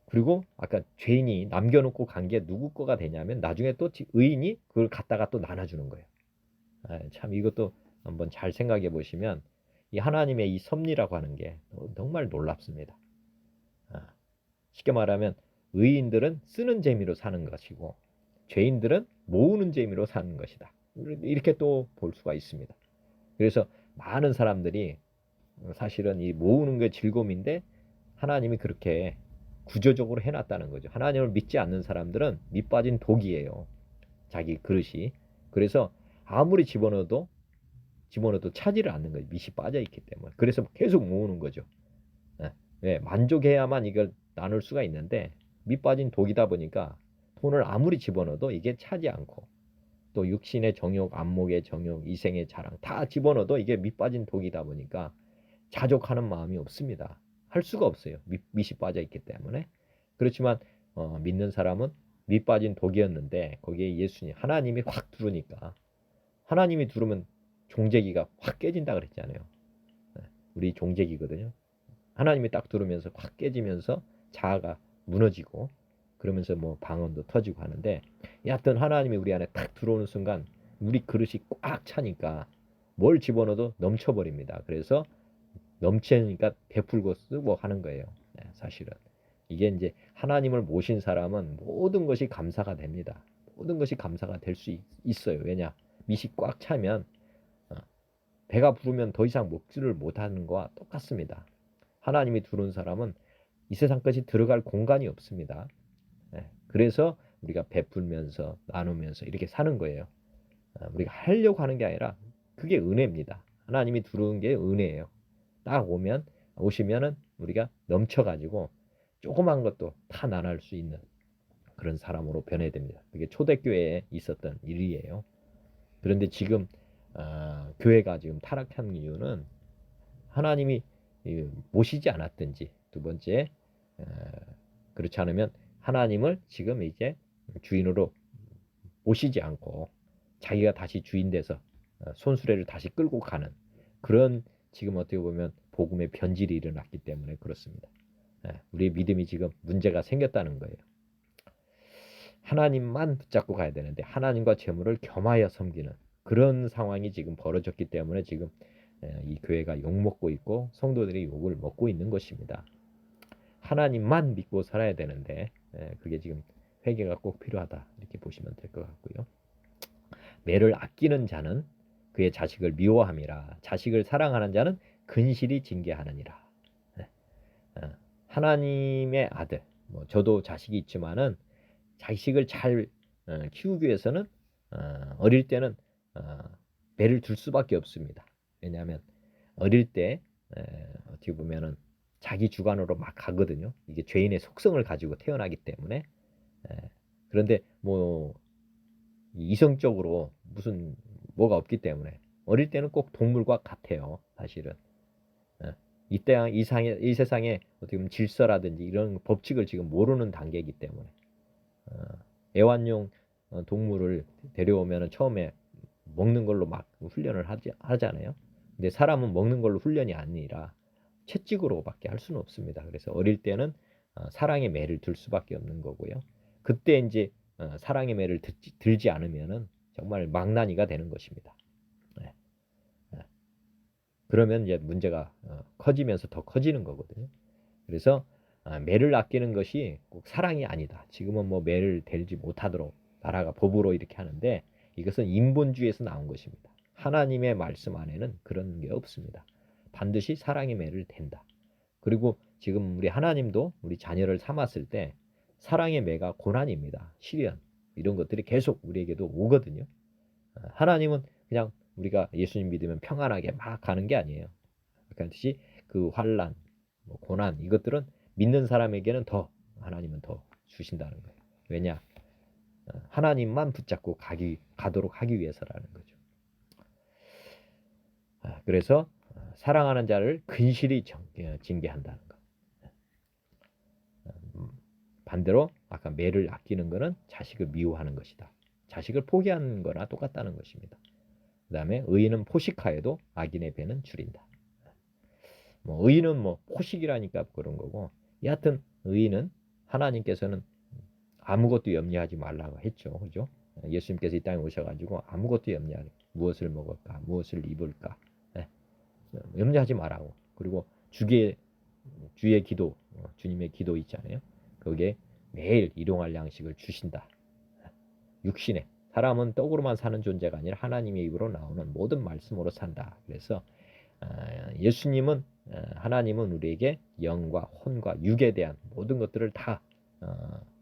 그리고 아까 죄인이 남겨놓고 간 게 누구 거가 되냐면 나중에 또 의인이 그걸 갖다가 또 나눠주는 거예요. 참 이것도 한번 잘 생각해 보시면 이 하나님의 이 섭리라고 하는 게 정말 놀랍습니다. 쉽게 말하면 의인들은 쓰는 재미로 사는 것이고 죄인들은 모으는 재미로 사는 것이다. 이렇게 또 볼 수가 있습니다. 그래서 많은 사람들이 사실은 이 모으는 게 즐거움인데 하나님이 그렇게 구조적으로 해놨다는 거죠. 하나님을 믿지 않는 사람들은 밑 빠진 독이에요. 자기 그릇이. 그래서 아무리 집어넣어도 차지를 않는 거예요. 밑이 빠져 있기 때문에. 그래서 계속 모으는 거죠. 예, 만족해야만 이걸 나눌 수가 있는데 밑 빠진 독이다 보니까 돈을 아무리 집어넣어도 이게 차지 않고 또 육신의 정욕, 안목의 정욕, 이생의 자랑 다 집어넣어도 이게 밑 빠진 독이다 보니까 자족하는 마음이 없습니다. 할 수가 없어요. 밑이 빠져 있기 때문에. 그렇지만 믿는 사람은 밑 빠진 독이었는데 거기에 예수님, 하나님이 확 들어오니까 하나님이 들어오면 종재기가 확 깨진다 그랬잖아요. 우리 종재기거든요. 하나님이 딱 들어오면서 확 깨지면서 자아가 무너지고 그러면서 뭐 방언도 터지고 하는데 여하튼 하나님이 우리 안에 딱 들어오는 순간 우리 그릇이 꽉 차니까 뭘 집어넣어도 넘쳐버립니다. 그래서 넘치니까 베풀고 쓰고 하는 거예요. 사실은 이게 이제 하나님을 모신 사람은 모든 것이 감사가 됩니다. 모든 것이 감사가 될 수 있어요. 왜냐? 밑이 꽉 차면 배가 부르면 더 이상 먹지를 못하는 거와 똑같습니다. 하나님이 들어온 사람은 이 세상까지 들어갈 공간이 없습니다. 그래서 우리가 베풀면서 나누면서 이렇게 사는 거예요. 우리가 하려고 하는 게 아니라 그게 은혜입니다. 하나님이 들어온 게 은혜예요. 딱 오시면은 우리가 넘쳐가지고 조그만 것도 다 나눌 수 있는 그런 사람으로 변해야 됩니다. 그게 초대교회에 있었던 일이에요. 그런데 지금 교회가 지금 타락한 이유는 하나님이 모시지 않았든지 두 번째 그렇지 않으면 하나님을 지금 이제 주인으로 모시지 않고 자기가 다시 주인 돼서 손수레를 다시 끌고 가는 그런 지금 어떻게 보면 복음의 변질이 일어났기 때문에 그렇습니다. 우리의 믿음이 지금 문제가 생겼다는 거예요. 하나님만 붙잡고 가야 되는데 하나님과 재물을 겸하여 섬기는 그런 상황이 지금 벌어졌기 때문에 지금 이 교회가 욕먹고 있고 성도들이 욕을 먹고 있는 것입니다. 하나님만 믿고 살아야 되는데 그게 지금 회개가 꼭 필요하다 이렇게 보시면 될 것 같고요. 매를 아끼는 자는 그의 자식을 미워함이라 자식을 사랑하는 자는 근실이 징계하느니라. 하나님의 아들, 저도 자식이 있지만은 자식을 잘 키우기 위해서는 어릴 때는 매를 둘 수밖에 없습니다. 왜냐하면 어릴 때 어떻게 보면은 자기 주관으로 막 가거든요. 이게 죄인의 속성을 가지고 태어나기 때문에. 그런데 뭐 이성적으로 무슨 뭐가 없기 때문에 어릴 때는 꼭 동물과 같아요. 사실은 이 세상에 어떻게 보면 질서라든지 이런 법칙을 지금 모르는 단계이기 때문에 애완용 동물을 데려오면 처음에 먹는 걸로 막 훈련을 하잖아요. 근데 사람은 먹는 걸로 훈련이 아니라 채찍으로밖에 할 수는 없습니다. 그래서 어릴 때는 사랑의 매를 들 수밖에 없는 거고요. 그때 이제 사랑의 매를 들지 않으면은 정말 망나니가 되는 것입니다. 네. 그러면 이제 문제가 커지면서 더 커지는 거거든요. 그래서 매를 아끼는 것이 꼭 사랑이 아니다. 지금은 뭐 매를 들지 못하도록 나라가 법으로 이렇게 하는데 이것은 인본주의에서 나온 것입니다. 하나님의 말씀 안에는 그런 게 없습니다. 반드시 사랑의 매를 댄다. 그리고 지금 우리 하나님도 우리 자녀를 삼았을 때 사랑의 매가 고난입니다. 시련 이런 것들이 계속 우리에게도 오거든요. 하나님은 그냥 우리가 예수님 믿으면 평안하게 막 가는 게 아니에요. 그렇듯이 그 환난, 고난 이것들은 믿는 사람에게는 더 하나님은 더 주신다는 거예요. 왜냐? 하나님만 붙잡고 가도록 하기 위해서라는 거죠. 그래서 사랑하는 자를 근실히 징계한다는 것. 반대로 아까 매를 아끼는 것은 자식을 미워하는 것이다. 자식을 포기하는 거나 똑같다는 것입니다. 그 다음에 의인은 포식하여도 악인의 배는 줄인다. 의인은 포식이라니까 그런 거고 여하튼 의인은 하나님께서는 아무것도 염려하지 말라고 했죠. 그죠? 예수님께서 이 땅에 오셔가지고 아무것도 염려하지 무엇을 먹을까 무엇을 입을까 염려하지 말라고. 그리고 주의 기도 주님의 기도 있잖아요. 거기에 매일 일용할 양식을 주신다. 육신에 사람은 떡으로만 사는 존재가 아니라 하나님의 입으로 나오는 모든 말씀으로 산다. 그래서 예수님은 하나님은 우리에게 영과 혼과 육에 대한 모든 것들을 다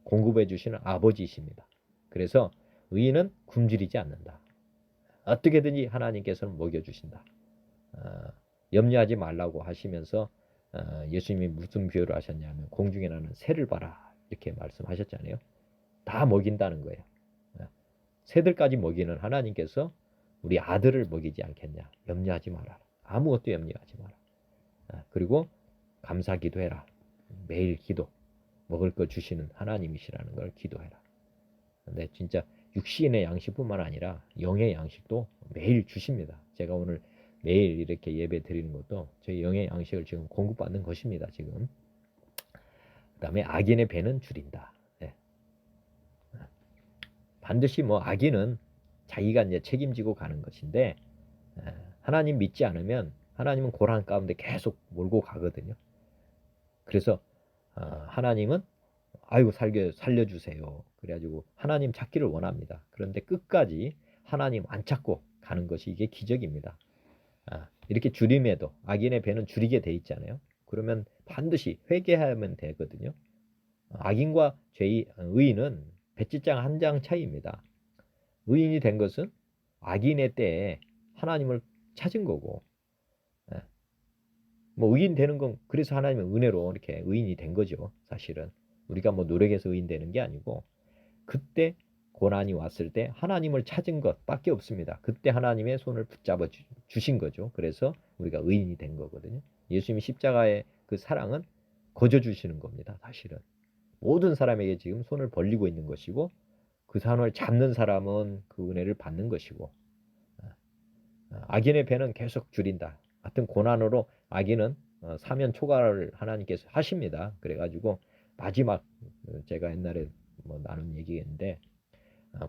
공급해 주시는 아버지이십니다. 그래서 의인은 굶주리지 않는다. 어떻게든지 하나님께서는 먹여주신다. 염려하지 말라고 하시면서 예수님이 무슨 비유를 하셨냐면 공중에 나는 새를 봐라 이렇게 말씀하셨잖아요. 다 먹인다는 거예요. 새들까지 먹이는 하나님께서 우리 아들을 먹이지 않겠냐. 염려하지 마라. 아무것도 염려하지 마라. 그리고 감사 기도해라. 매일 기도. 먹을 거 주시는 하나님이시라는 걸 기도해라. 근데 진짜 육신의 양식뿐만 아니라 영의 양식도 매일 주십니다. 제가 오늘 매일 이렇게 예배 드리는 것도 저희 영의 양식을 지금 공급받는 것입니다. 지금. 그 다음에 악인의 배는 줄인다. 네. 반드시 뭐 악인은 자기가 이제 책임지고 가는 것인데 하나님 믿지 않으면 하나님은 고난 가운데 계속 몰고 가거든요. 그래서 하나님은 아이고 살려주세요. 그래가지고 하나님 찾기를 원합니다. 그런데 끝까지 하나님 안 찾고 가는 것이 이게 기적입니다. 이렇게 줄임에도 악인의 배는 줄이게 돼 있잖아요. 그러면 반드시 회개하면 되거든요. 악인과 의인은 배지장 한 장 차이입니다. 의인이 된 것은 악인의 때에 하나님을 찾은 거고, 뭐 의인 되는 건 그래서 하나님의 은혜로 이렇게 의인이 된 거죠. 사실은 우리가 뭐 노력해서 의인 되는 게 아니고 그때 고난이 왔을 때 하나님을 찾은 것밖에 없습니다. 그때 하나님의 손을 붙잡아 주신 거죠. 그래서 우리가 의인이 된 거거든요. 예수님이 십자가의 그 사랑은 거저 주시는 겁니다. 사실은 모든 사람에게 지금 손을 벌리고 있는 것이고 그 손을 잡는 사람은 그 은혜를 받는 것이고 악인의 배는 계속 줄인다. 같은 고난으로 악인은 사면 초과를 하나님께서 하십니다. 그래가지고 마지막 제가 옛날에 뭐 나눈 얘기인데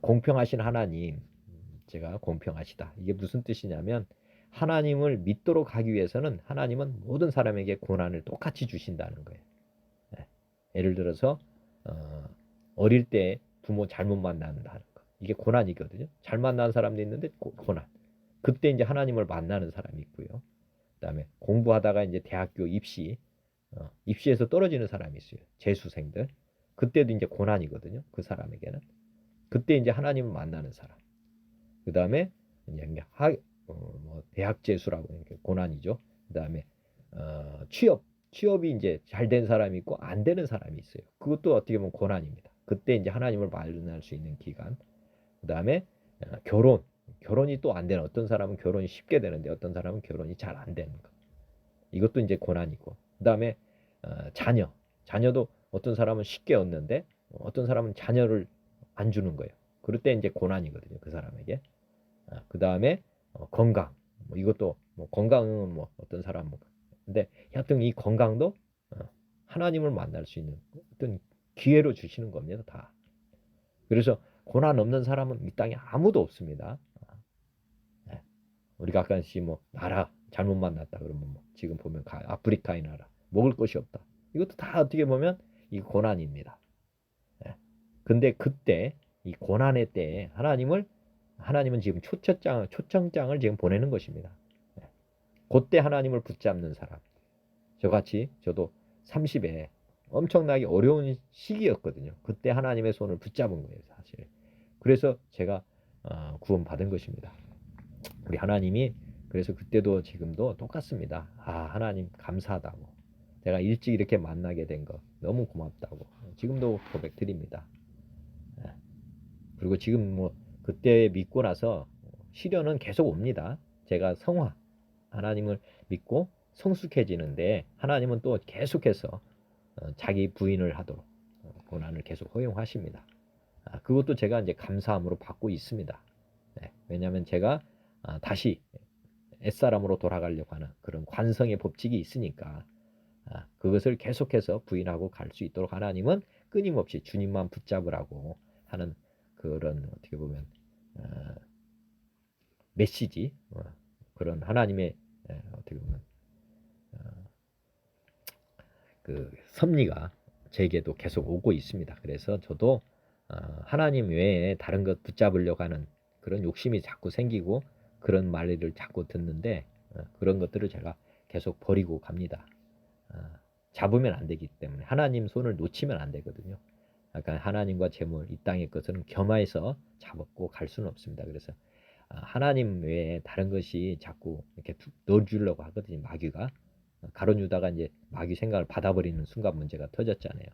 공평하신 하나님, 제가 공평하시다. 이게 무슨 뜻이냐면 하나님을 믿도록 하기 위해서는 하나님은 모든 사람에게 고난을 똑같이 주신다는 거예요. 예를 들어서 어릴 때 부모 잘못 만난다는 거. 이게 고난이거든요. 잘 만난 사람도 있는데 고난. 그때 이제 하나님을 만나는 사람이 있고요. 그다음에 공부하다가 이제 대학교 입시에서 떨어지는 사람이 있어요. 재수생들. 그때도 이제 고난이거든요. 그 사람에게는. 그때 이제 하나님을 만나는 사람. 그다음에 이제 뭐 대학 재수라고 이렇게 고난이죠. 그다음에 취업이 이제 잘 된 사람이 있고 안 되는 사람이 있어요. 그것도 어떻게 보면 고난입니다. 그때 이제 하나님을 만날 수 있는 기간. 그다음에 결혼이 또 안 되는 어떤 사람은 결혼이 쉽게 되는데 어떤 사람은 결혼이 잘 안 되는 거. 이것도 이제 고난이고. 그다음에 자녀도 어떤 사람은 쉽게 얻는데 어떤 사람은 자녀를 안 주는 거예요. 그럴 때 이제 고난이거든요. 그 사람에게. 그다음에 건강. 뭐 이것도 뭐 건강은 뭐 어떤 사람 근데 하여튼 이 건강도 하나님을 만날 수 있는 어떤 기회로 주시는 겁니다. 다. 그래서 고난 없는 사람은 이 땅에 아무도 없습니다. 우리가 가끔씩 뭐 나라 잘못 만났다 그러면 뭐 지금 보면 아프리카의 나라 먹을 것이 없다. 이것도 다 어떻게 보면 이 고난입니다. 근데 그때 이 고난의 때에 하나님은 지금 초청장을 지금 보내는 것입니다. 그때 하나님을 붙잡는 사람. 저같이 저도 30에 엄청나게 어려운 시기였거든요. 그때 하나님의 손을 붙잡은 거예요, 사실. 그래서 제가 구원받은 것입니다. 우리 하나님이 그래서 그때도 지금도 똑같습니다. 하나님 감사하다고. 제가 일찍 이렇게 만나게 된 거 너무 고맙다고. 지금도 고백 드립니다. 그리고 지금 뭐 그때 믿고 나서 시련은 계속 옵니다. 제가 하나님을 믿고 성숙해지는데 하나님은 또 계속해서 자기 부인을 하도록 고난을 계속 허용하십니다. 그것도 제가 이제 감사함으로 받고 있습니다. 왜냐하면 제가 다시 옛사람으로 돌아가려고 하는 그런 관성의 법칙이 있으니까 그것을 계속해서 부인하고 갈 수 있도록 하나님은 끊임없이 주님만 붙잡으라고 하는 그런 어떻게 보면 메시지 그런 하나님의 어떻게 보면 그 섭리가 제게도 계속 오고 있습니다. 그래서 저도 하나님 외에 다른 것 붙잡으려고 하는 그런 욕심이 자꾸 생기고 그런 말을 자꾸 듣는데 그런 것들을 제가 계속 버리고 갑니다. 잡으면 안 되기 때문에 하나님 손을 놓치면 안 되거든요. 그러니까 하나님과 재물, 이 땅의 것은 겸하여서 잡고 갈 수는 없습니다. 그래서 하나님 외에 다른 것이 자꾸 이렇게 툭 넣어주려고 하거든요. 마귀가. 가룟 유다가 이제 마귀 생각을 받아버리는 순간 문제가 터졌잖아요.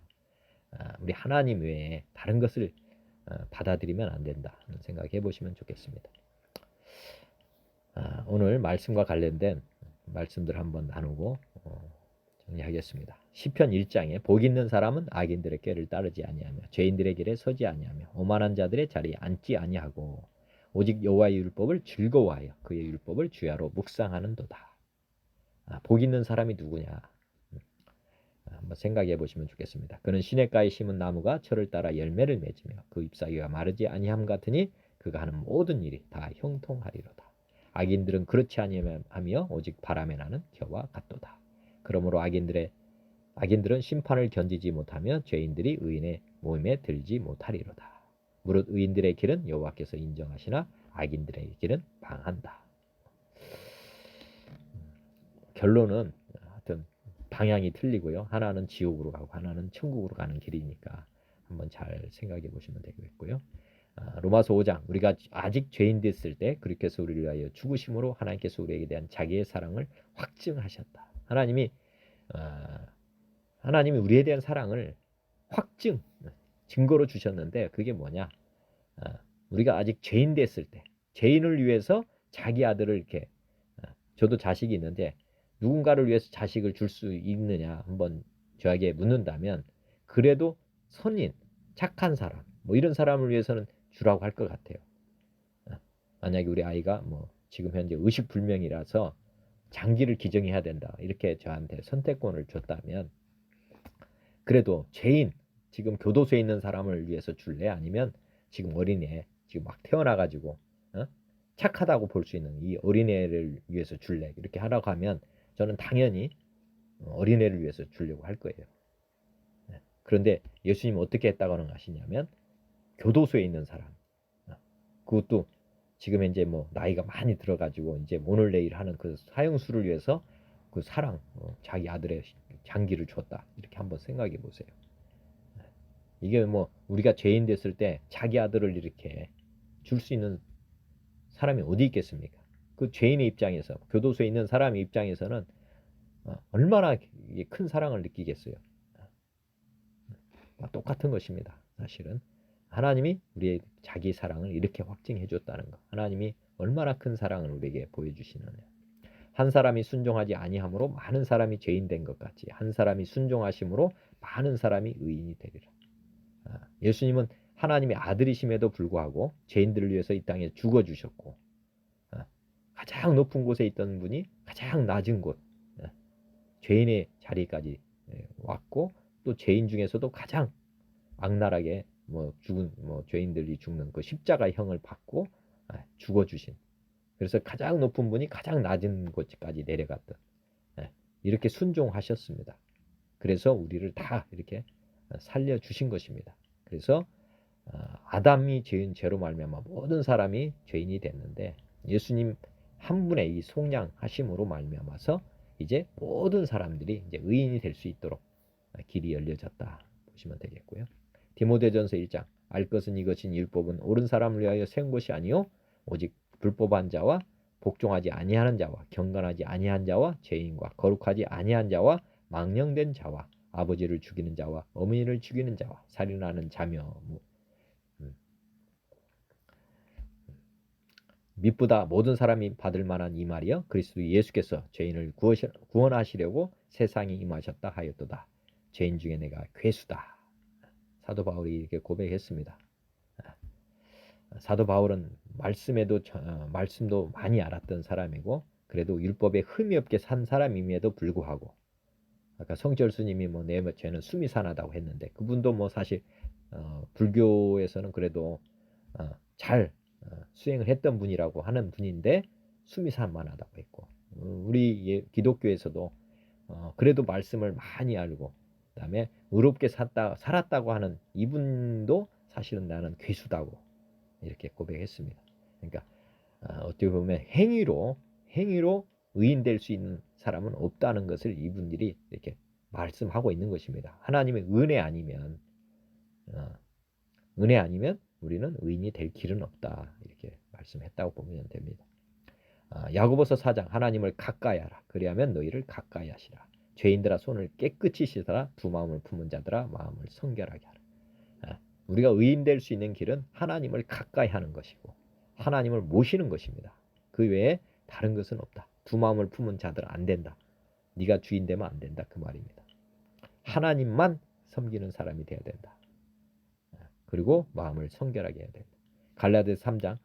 우리 하나님 외에 다른 것을 받아들이면 안 된다. 생각해 보시면 좋겠습니다. 오늘 말씀과 관련된 말씀들 한번 나누고 정리하겠습니다. 시편 1장에 복 있는 사람은 악인들의 꾀를 따르지 아니하며 죄인들의 길에 서지 아니하며 오만한 자들의 자리에 앉지 아니하고 오직 여호와의 율법을 즐거워하여 그의 율법을 주야로 묵상하는도다. 복 있는 사람이 누구냐? 한번 생각해 보시면 좋겠습니다. 그는 시냇가에 심은 나무가 철을 따라 열매를 맺으며 그 잎사귀가 마르지 아니함 같으니 그가 하는 모든 일이 다 형통하리로다. 악인들은 그렇지 아니하며 오직 바람에 나는 겨와 같도다. 그러므로 악인들은 심판을 견디지 못하며 죄인들이 의인의 모임에 들지 못하리로다. 무릇 의인들의 길은 여호와께서 인정하시나 악인들의 길은 망한다. 결론은 하여튼 방향이 틀리고요. 하나는 지옥으로 가고 하나는 천국으로 가는 길이니까 한번 잘 생각해 보시면 되겠고요. 로마서 5장 우리가 아직 죄인 됐을 때 그리스도께서 우리를 위하여 죽으심으로 하나님께서 우리에게 대한 자기의 사랑을 확증하셨다. 하나님이 우리에 대한 사랑을 증거로 주셨는데 그게 뭐냐? 우리가 아직 죄인 됐을 때 죄인을 위해서 자기 아들을 이렇게 저도 자식이 있는데 누군가를 위해서 자식을 줄 수 있느냐 한번 저에게 묻는다면 그래도 선인, 착한 사람 뭐 이런 사람을 위해서는 주라고 할 것 같아요. 만약에 우리 아이가 뭐 지금 현재 의식불명이라서 장기를 기증해야 된다 이렇게 저한테 선택권을 줬다면 그래도 죄인 지금 교도소에 있는 사람을 위해서 줄래? 아니면 지금 어린애 지금 막 태어나가지고 착하다고 볼 수 있는 이 어린애를 위해서 줄래? 이렇게 하라고 하면 저는 당연히 어린애를 위해서 주려고 할 거예요. 그런데 예수님 어떻게 했다고는 하시냐면 교도소에 있는 사람 그것도 지금 현재 뭐 나이가 많이 들어가지고 이제 오늘 내일 하는 그 사형수를 위해서 그 사랑 자기 아들의 장기를 줬다 이렇게 한번 생각해 보세요. 이게 뭐 우리가 죄인 됐을 때 자기 아들을 이렇게 줄 수 있는 사람이 어디 있겠습니까? 그 죄인의 입장에서 교도소에 있는 사람의 입장에서는 얼마나 큰 사랑을 느끼겠어요. 똑같은 것입니다. 사실은 하나님이 우리의 자기 사랑을 이렇게 확증해 줬다는 것. 하나님이 얼마나 큰 사랑을 우리에게 보여주시느냐. 한 사람이 순종하지 아니함으로 많은 사람이 죄인 된 것 같이 한 사람이 순종하심으로 많은 사람이 의인이 되리라. 예수님은 하나님의 아들이심에도 불구하고 죄인들을 위해서 이 땅에 죽어주셨고 가장 높은 곳에 있던 분이 가장 낮은 곳 죄인의 자리까지 왔고 또 죄인 중에서도 가장 악랄하게 죽은 죄인들이 죽는 그 십자가형을 받고 죽어주신 그래서 가장 높은 분이 가장 낮은 곳까지 내려갔던 이렇게 순종하셨습니다. 그래서 우리를 다 이렇게 살려주신 것입니다. 그래서 아담이 죄로 말미암아 모든 사람이 죄인이 됐는데 예수님 한 분의 이 속량하심으로 말미암아서 이제 모든 사람들이 이제 의인이 될 수 있도록 길이 열려졌다 보시면 되겠고요. 디모데전서 1장 알 것은 이것인 율법은 옳은 사람을 위하여 세운 것이 아니요 오직 불법한 자와 복종하지 아니하는 자와 경건하지 아니한 자와 죄인과 거룩하지 아니한 자와 망령된 자와 아버지를 죽이는 자와 어머니를 죽이는 자와 살인하는 자며 미쁘다 모든 사람이 받을 만한 이 말이여 그리스도 예수께서 죄인을 구원하시려고 세상에 임하셨다 하였도다. 죄인 중에 내가 괴수다. 사도 바울이 이렇게 고백했습니다. 사도 바울은 말씀도 많이 알았던 사람이고 그래도 율법에 흠이 없게 산 사람임에도 불구하고 아까 성철스님이 내 죄는 수미산하다고 했는데 그분도 사실 불교에서는 그래도 잘 수행을 했던 분이라고 하는 분인데 수미산만하다고 했고 우리 기독교에서도 그래도 말씀을 많이 알고 그다음에 의롭게 살았다고 하는 이분도 사실은 나는 괴수다고 이렇게 고백했습니다. 그러니까 어떻게 보면 행위로 의인 될 수 있는 사람은 없다는 것을 이분들이 이렇게 말씀하고 있는 것입니다. 하나님의 은혜 아니면 우리는 의인이 될 길은 없다 이렇게 말씀했다고 보면 됩니다. 야고보서 4장 하나님을 가까이 하라 그리하면 너희를 가까이 하시라. 죄인들아 손을 깨끗이 씻어라. 두 마음을 품은 자들아 마음을 성결하게 하라. 우리가 의인 될 수 있는 길은 하나님을 가까이 하는 것이고 하나님을 모시는 것입니다. 그 외에 다른 것은 없다. 두 마음을 품은 자들은 안 된다. 네가 주인 되면 안 된다 그 말입니다. 하나님만 섬기는 사람이 되어야 된다. 그리고 마음을 성결하게 해야 된다. 갈라디아서 3장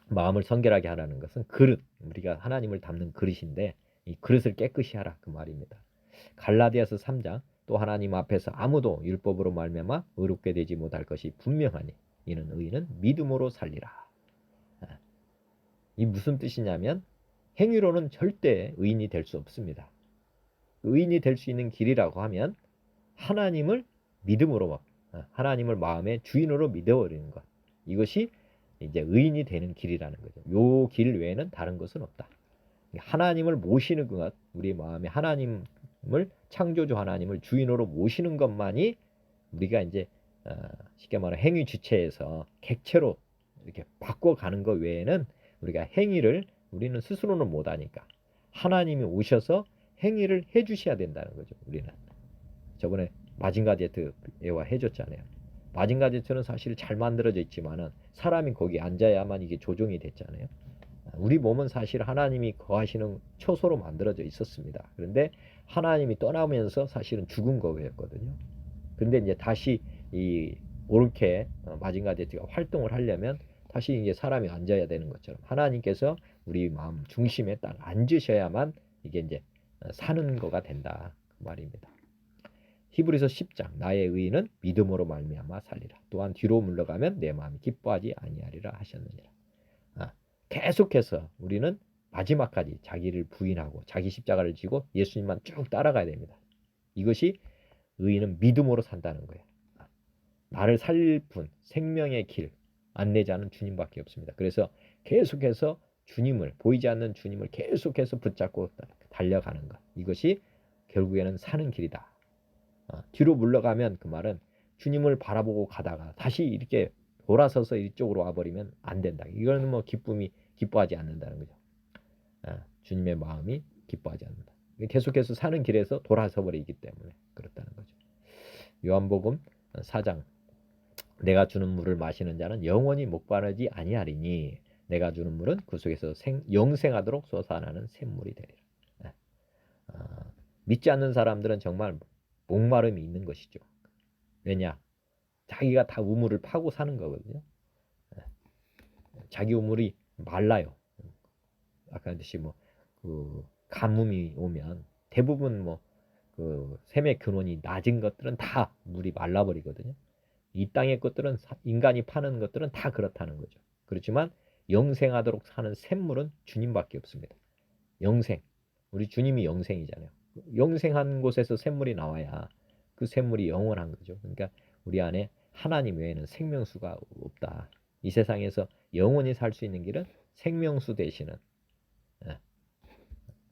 마음을 성결하게 하라는 것은 그릇, 우리가 하나님을 담는 그릇인데 이 그릇을 깨끗이 하라 그 말입니다. 갈라디아서 3장 또 하나님 앞에서 아무도 율법으로 말미암아 의롭게 되지 못할 것이 분명하니 이는 의인은 믿음으로 살리라. 이 무슨 뜻이냐면 행위로는 절대 의인이 될 수 없습니다. 의인이 될 수 있는 길이라고 하면 하나님을 믿음으로 하나님을 마음의 주인으로 믿어버리는 것. 이것이 이제 의인이 되는 길이라는 거죠. 요 길 외에는 다른 것은 없다. 하나님을 모시는 것, 우리 마음에 하나님을 창조주 하나님을 주인으로 모시는 것만이 우리가 이제 쉽게 말해 행위 주체에서 객체로 이렇게 바꿔가는 것 외에는 우리가 행위를 우리는 스스로는 못하니까 하나님이 오셔서 행위를 해주셔야 된다는 거죠. 우리는 저번에 마징가 제트 예화 해줬잖아요. 마징가 제트는 사실 잘 만들어져 있지만은 사람이 거기 앉아야만 이게 조종이 됐잖아요. 우리 몸은 사실 하나님이 거하시는 초소로 만들어져 있었습니다. 그런데 하나님이 떠나면서 사실은 죽은 거였거든요. 근데 이제 다시 이 옳게 마징가 제트가 활동을 하려면 다시 이제 사람이 앉아야 되는 것처럼 하나님께서 우리 마음 중심에 딱 앉으셔야만 이게 이제 사는 거가 된다 그 말입니다. 히브리서 10장 나의 의인은 믿음으로 말미암아 살리라. 또한 뒤로 물러가면 내 마음이 기뻐하지 아니하리라 하셨느니라. 계속해서 우리는 마지막까지 자기를 부인하고 자기 십자가를 지고 예수님만 쭉 따라가야 됩니다. 이것이 의인은 믿음으로 산다는 거예요. 나를 살릴 분, 생명의 길, 안내자는 주님밖에 없습니다. 그래서 계속해서 주님을, 보이지 않는 주님을 계속해서 붙잡고 달려가는 것. 이것이 결국에는 사는 길이다. 뒤로 물러가면 그 말은 주님을 바라보고 가다가 다시 이렇게 돌아서서 이쪽으로 와버리면 안 된다. 이거는 뭐 기뻐하지 않는다는 거죠. 주님의 마음이 기뻐하지 않는다. 계속해서 사는 길에서 돌아서 버리기 때문에 그렇다는 거죠. 요한복음 4장 내가 주는 물을 마시는 자는 영원히 목마르지 아니하리니 내가 주는 물은 그 속에서 영생하도록 솟아나는 샘물이 되리라. 믿지 않는 사람들은 정말 목마름이 있는 것이죠. 왜냐? 자기가 다 우물을 파고 사는 거거든요. 자기 우물이 말라요. 아까 했듯이 그 가뭄이 오면 대부분 그 샘의 근원이 낮은 것들은 다 물이 말라버리거든요. 이 땅의 것들은 인간이 파는 것들은 다 그렇다는 거죠. 그렇지만 영생하도록 사는 샘물은 주님밖에 없습니다. 영생. 우리 주님이 영생이잖아요. 영생한 곳에서 샘물이 나와야 그 샘물이 영원한 거죠. 그러니까 우리 안에 하나님 외에는 생명수가 없다. 이 세상에서 영원히 살 수 있는 길은 생명수 되시는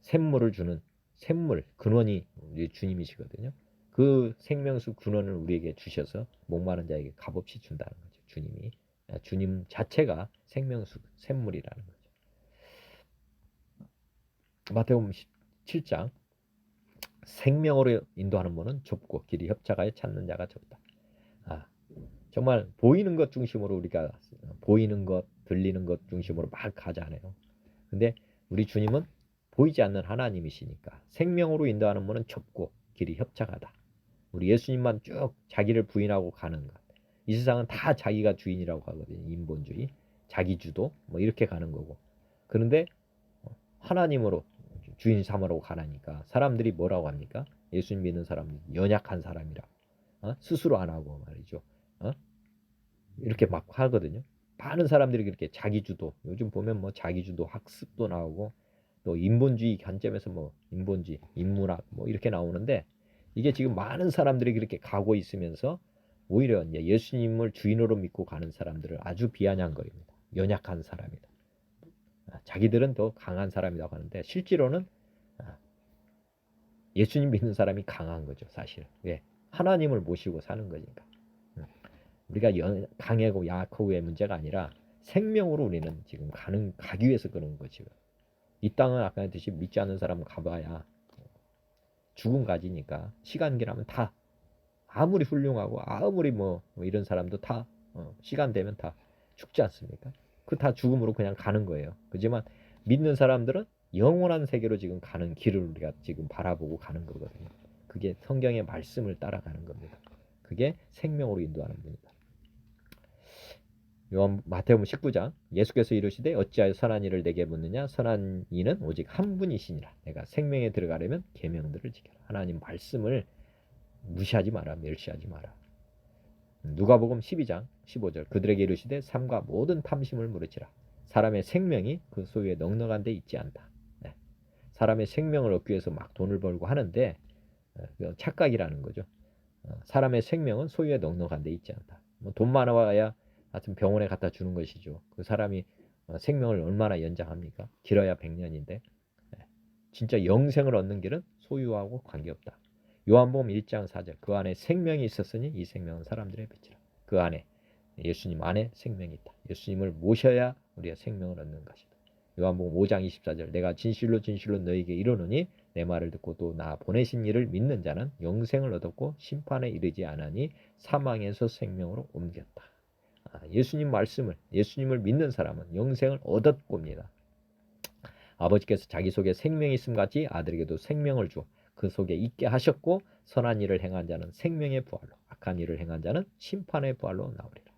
샘물을 주는 샘물 근원이 우리 주님이시거든요. 그 생명수 근원을 우리에게 주셔서 목마른 자에게 값없이 준다는 거죠. 주님 자체가 생명수 샘물이라는 거죠. 마태복음 7장 생명으로 인도하는 문은 좁고 길이 협착하여 찾는 자가 적다. 정말 보이는 것 중심으로 우리가 보이는 것, 들리는 것 중심으로 막 가잖아요. 근데 우리 주님은 보이지 않는 하나님이시니까 생명으로 인도하는 문은 좁고 길이 협착하다. 우리 예수님만 쭉 자기를 부인하고 가는 것. 이 세상은 다 자기가 주인이라고 하거든요. 인본주의, 자기주도 이렇게 가는 거고. 그런데 하나님으로 주인 삼으라고 가라니까 사람들이 뭐라고 합니까? 예수님 믿는 사람은 연약한 사람이라. 스스로 안 하고 말이죠. 이렇게 막 하거든요. 많은 사람들이 그렇게 자기주도, 요즘 보면 자기주도 학습도 나오고 또 인본주의 관점에서 인본주의, 인문학 이렇게 나오는데 이게 지금 많은 사람들이 그렇게 가고 있으면서 오히려 이제 예수님을 주인으로 믿고 가는 사람들을 아주 비아냥거립니다. 연약한 사람이다. 자기들은 더 강한 사람이라고 하는데 실제로는 예수님 믿는 사람이 강한 거죠, 사실. 왜? 하나님을 모시고 사는 거니까. 우리가 강하고 약하고의 문제가 아니라 생명으로 우리는 지금 가기 위해서 그런 거죠. 이 땅은 아까 했듯이 믿지 않는 사람은 가봐야 죽음 가지니까 시간기라면 다 아무리 훌륭하고 아무리 뭐 이런 사람도 다 시간 되면 다 죽지 않습니까? 그 다 죽음으로 그냥 가는 거예요. 그지만 믿는 사람들은 영원한 세계로 지금 가는 길을 우리가 지금 바라보고 가는 거거든요. 그게 성경의 말씀을 따라가는 겁니다. 그게 생명으로 인도하는 분이다. 마태복음 19장 예수께서 이르시되 어찌하여 선한 일을 내게 묻느냐 선한 이는 오직 한 분이시니라. 내가 생명에 들어가려면 계명들을 지켜라. 하나님 말씀을 무시하지 마라. 멸시하지 마라. 누가복음 12장 15절 그들에게 이르시되 삶과 모든 탐심을 물으치라. 사람의 생명이 그 소유에 넉넉한 데 있지 않다. 네. 사람의 생명을 얻기 위해서 막 돈을 벌고 하는데 그건 착각이라는 거죠. 사람의 생명은 소유에 넉넉한 데 있지 않다. 돈 많아야 하여튼 병원에 갖다 주는 것이죠. 그 사람이 생명을 얼마나 연장합니까? 길어야 100년인데 진짜 영생을 얻는 길은 소유하고 관계없다. 요한복음 1장 4절 그 안에 생명이 있었으니 이 생명은 사람들의 빛이라. 그 안에 예수님 안에 생명이 있다. 예수님을 모셔야 우리가 생명을 얻는 것이다. 요한복음 5장 24절 내가 진실로 진실로 너에게 이르노니 내 말을 듣고 또 나 보내신 이를 믿는 자는 영생을 얻었고 심판에 이르지 않으니 사망에서 생명으로 옮겼다. 예수님 말씀을 예수님을 믿는 사람은 영생을 얻었고입니다. 아버지께서 자기 속에 생명이 있음 같이 아들에게도 생명을 주어 그 속에 있게 하셨고 선한 일을 행한 자는 생명의 부활로 악한 일을 행한 자는 심판의 부활로 나오리라.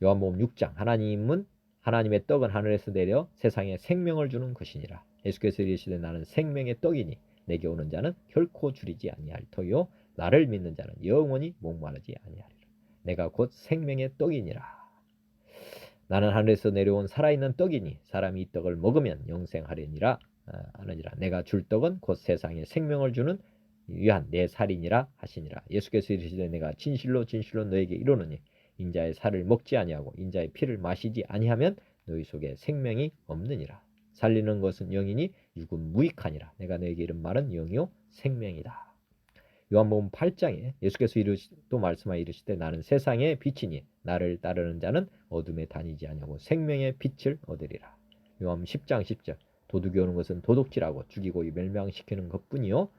요한복음 6장 하나님은 하나님의 떡은 하늘에서 내려 세상에 생명을 주는 것이니라. 예수께서 이르시되 나는 생명의 떡이니 내게 오는 자는 결코 줄이지 아니할 터요 나를 믿는 자는 영원히 목마르지 아니하리라. 내가 곧 생명의 떡이니라. 나는 하늘에서 내려온 살아있는 떡이니 사람이 이 떡을 먹으면 영생하려니라 하느니라. 내가 줄 떡은 곧 세상에 생명을 주는 위한 내 살이니라 하시니라. 예수께서 이르시되 내가 진실로 진실로 너에게 이르노니 인자의 살을 먹지 아니하고 인자의 피를 마시지 아니하면 너희 속에 생명이 없느니라. 살리는 것은 영이니 육은 무익하니라. 내가 너에게 이른 말은 영이요 생명이다. 요한복음 8장에 예수께서 또 말씀하여 이르시되 나는 세상의 빛이니 나를 따르는 자는 어둠에 다니지 아니하고 생명의 빛을 얻으리라. 요한복음 10장 10절 도둑이 오는 것은 도둑질하고 죽이고 멸망시키는 것뿐이요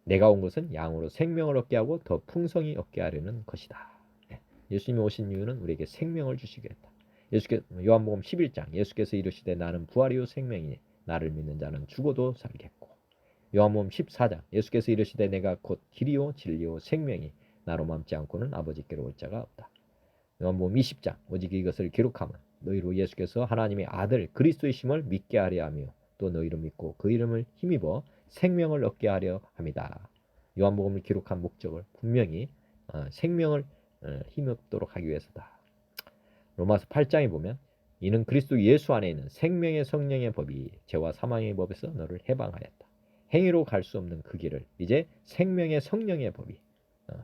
내가 온 것은 양으로 생명을 얻게 하고 더 풍성히 얻게 하려는 것이다. 예수님이 오신 이유는 우리에게 생명을 주시겠다. 요한복음 11장 예수께서 이르시되 나는 부활이요 생명이니 나를 믿는 자는 죽어도 살겠고 요한복음 14장 예수께서 이르시되 내가 곧 길이요 진리요 생명이 나로 맘지 않고는 아버지께로 올 자가 없다. 요한복음 20장 오직 이것을 기록하면 너희로 예수께서 하나님의 아들 그리스도이심을 믿게 하려 하며 또 너희로 믿고 그 이름을 힘입어 생명을 얻게 하려 함이다. 요한복음을 기록한 목적을 분명히 생명을 힘입도록 하기 위해서다. 로마서 8장에 보면 이는 그리스도 예수 안에 있는 생명의 성령의 법이 죄와 사망의 법에서 너를 해방하였다. 행위로 갈 수 없는 그 길을 이제 생명의 성령의 법이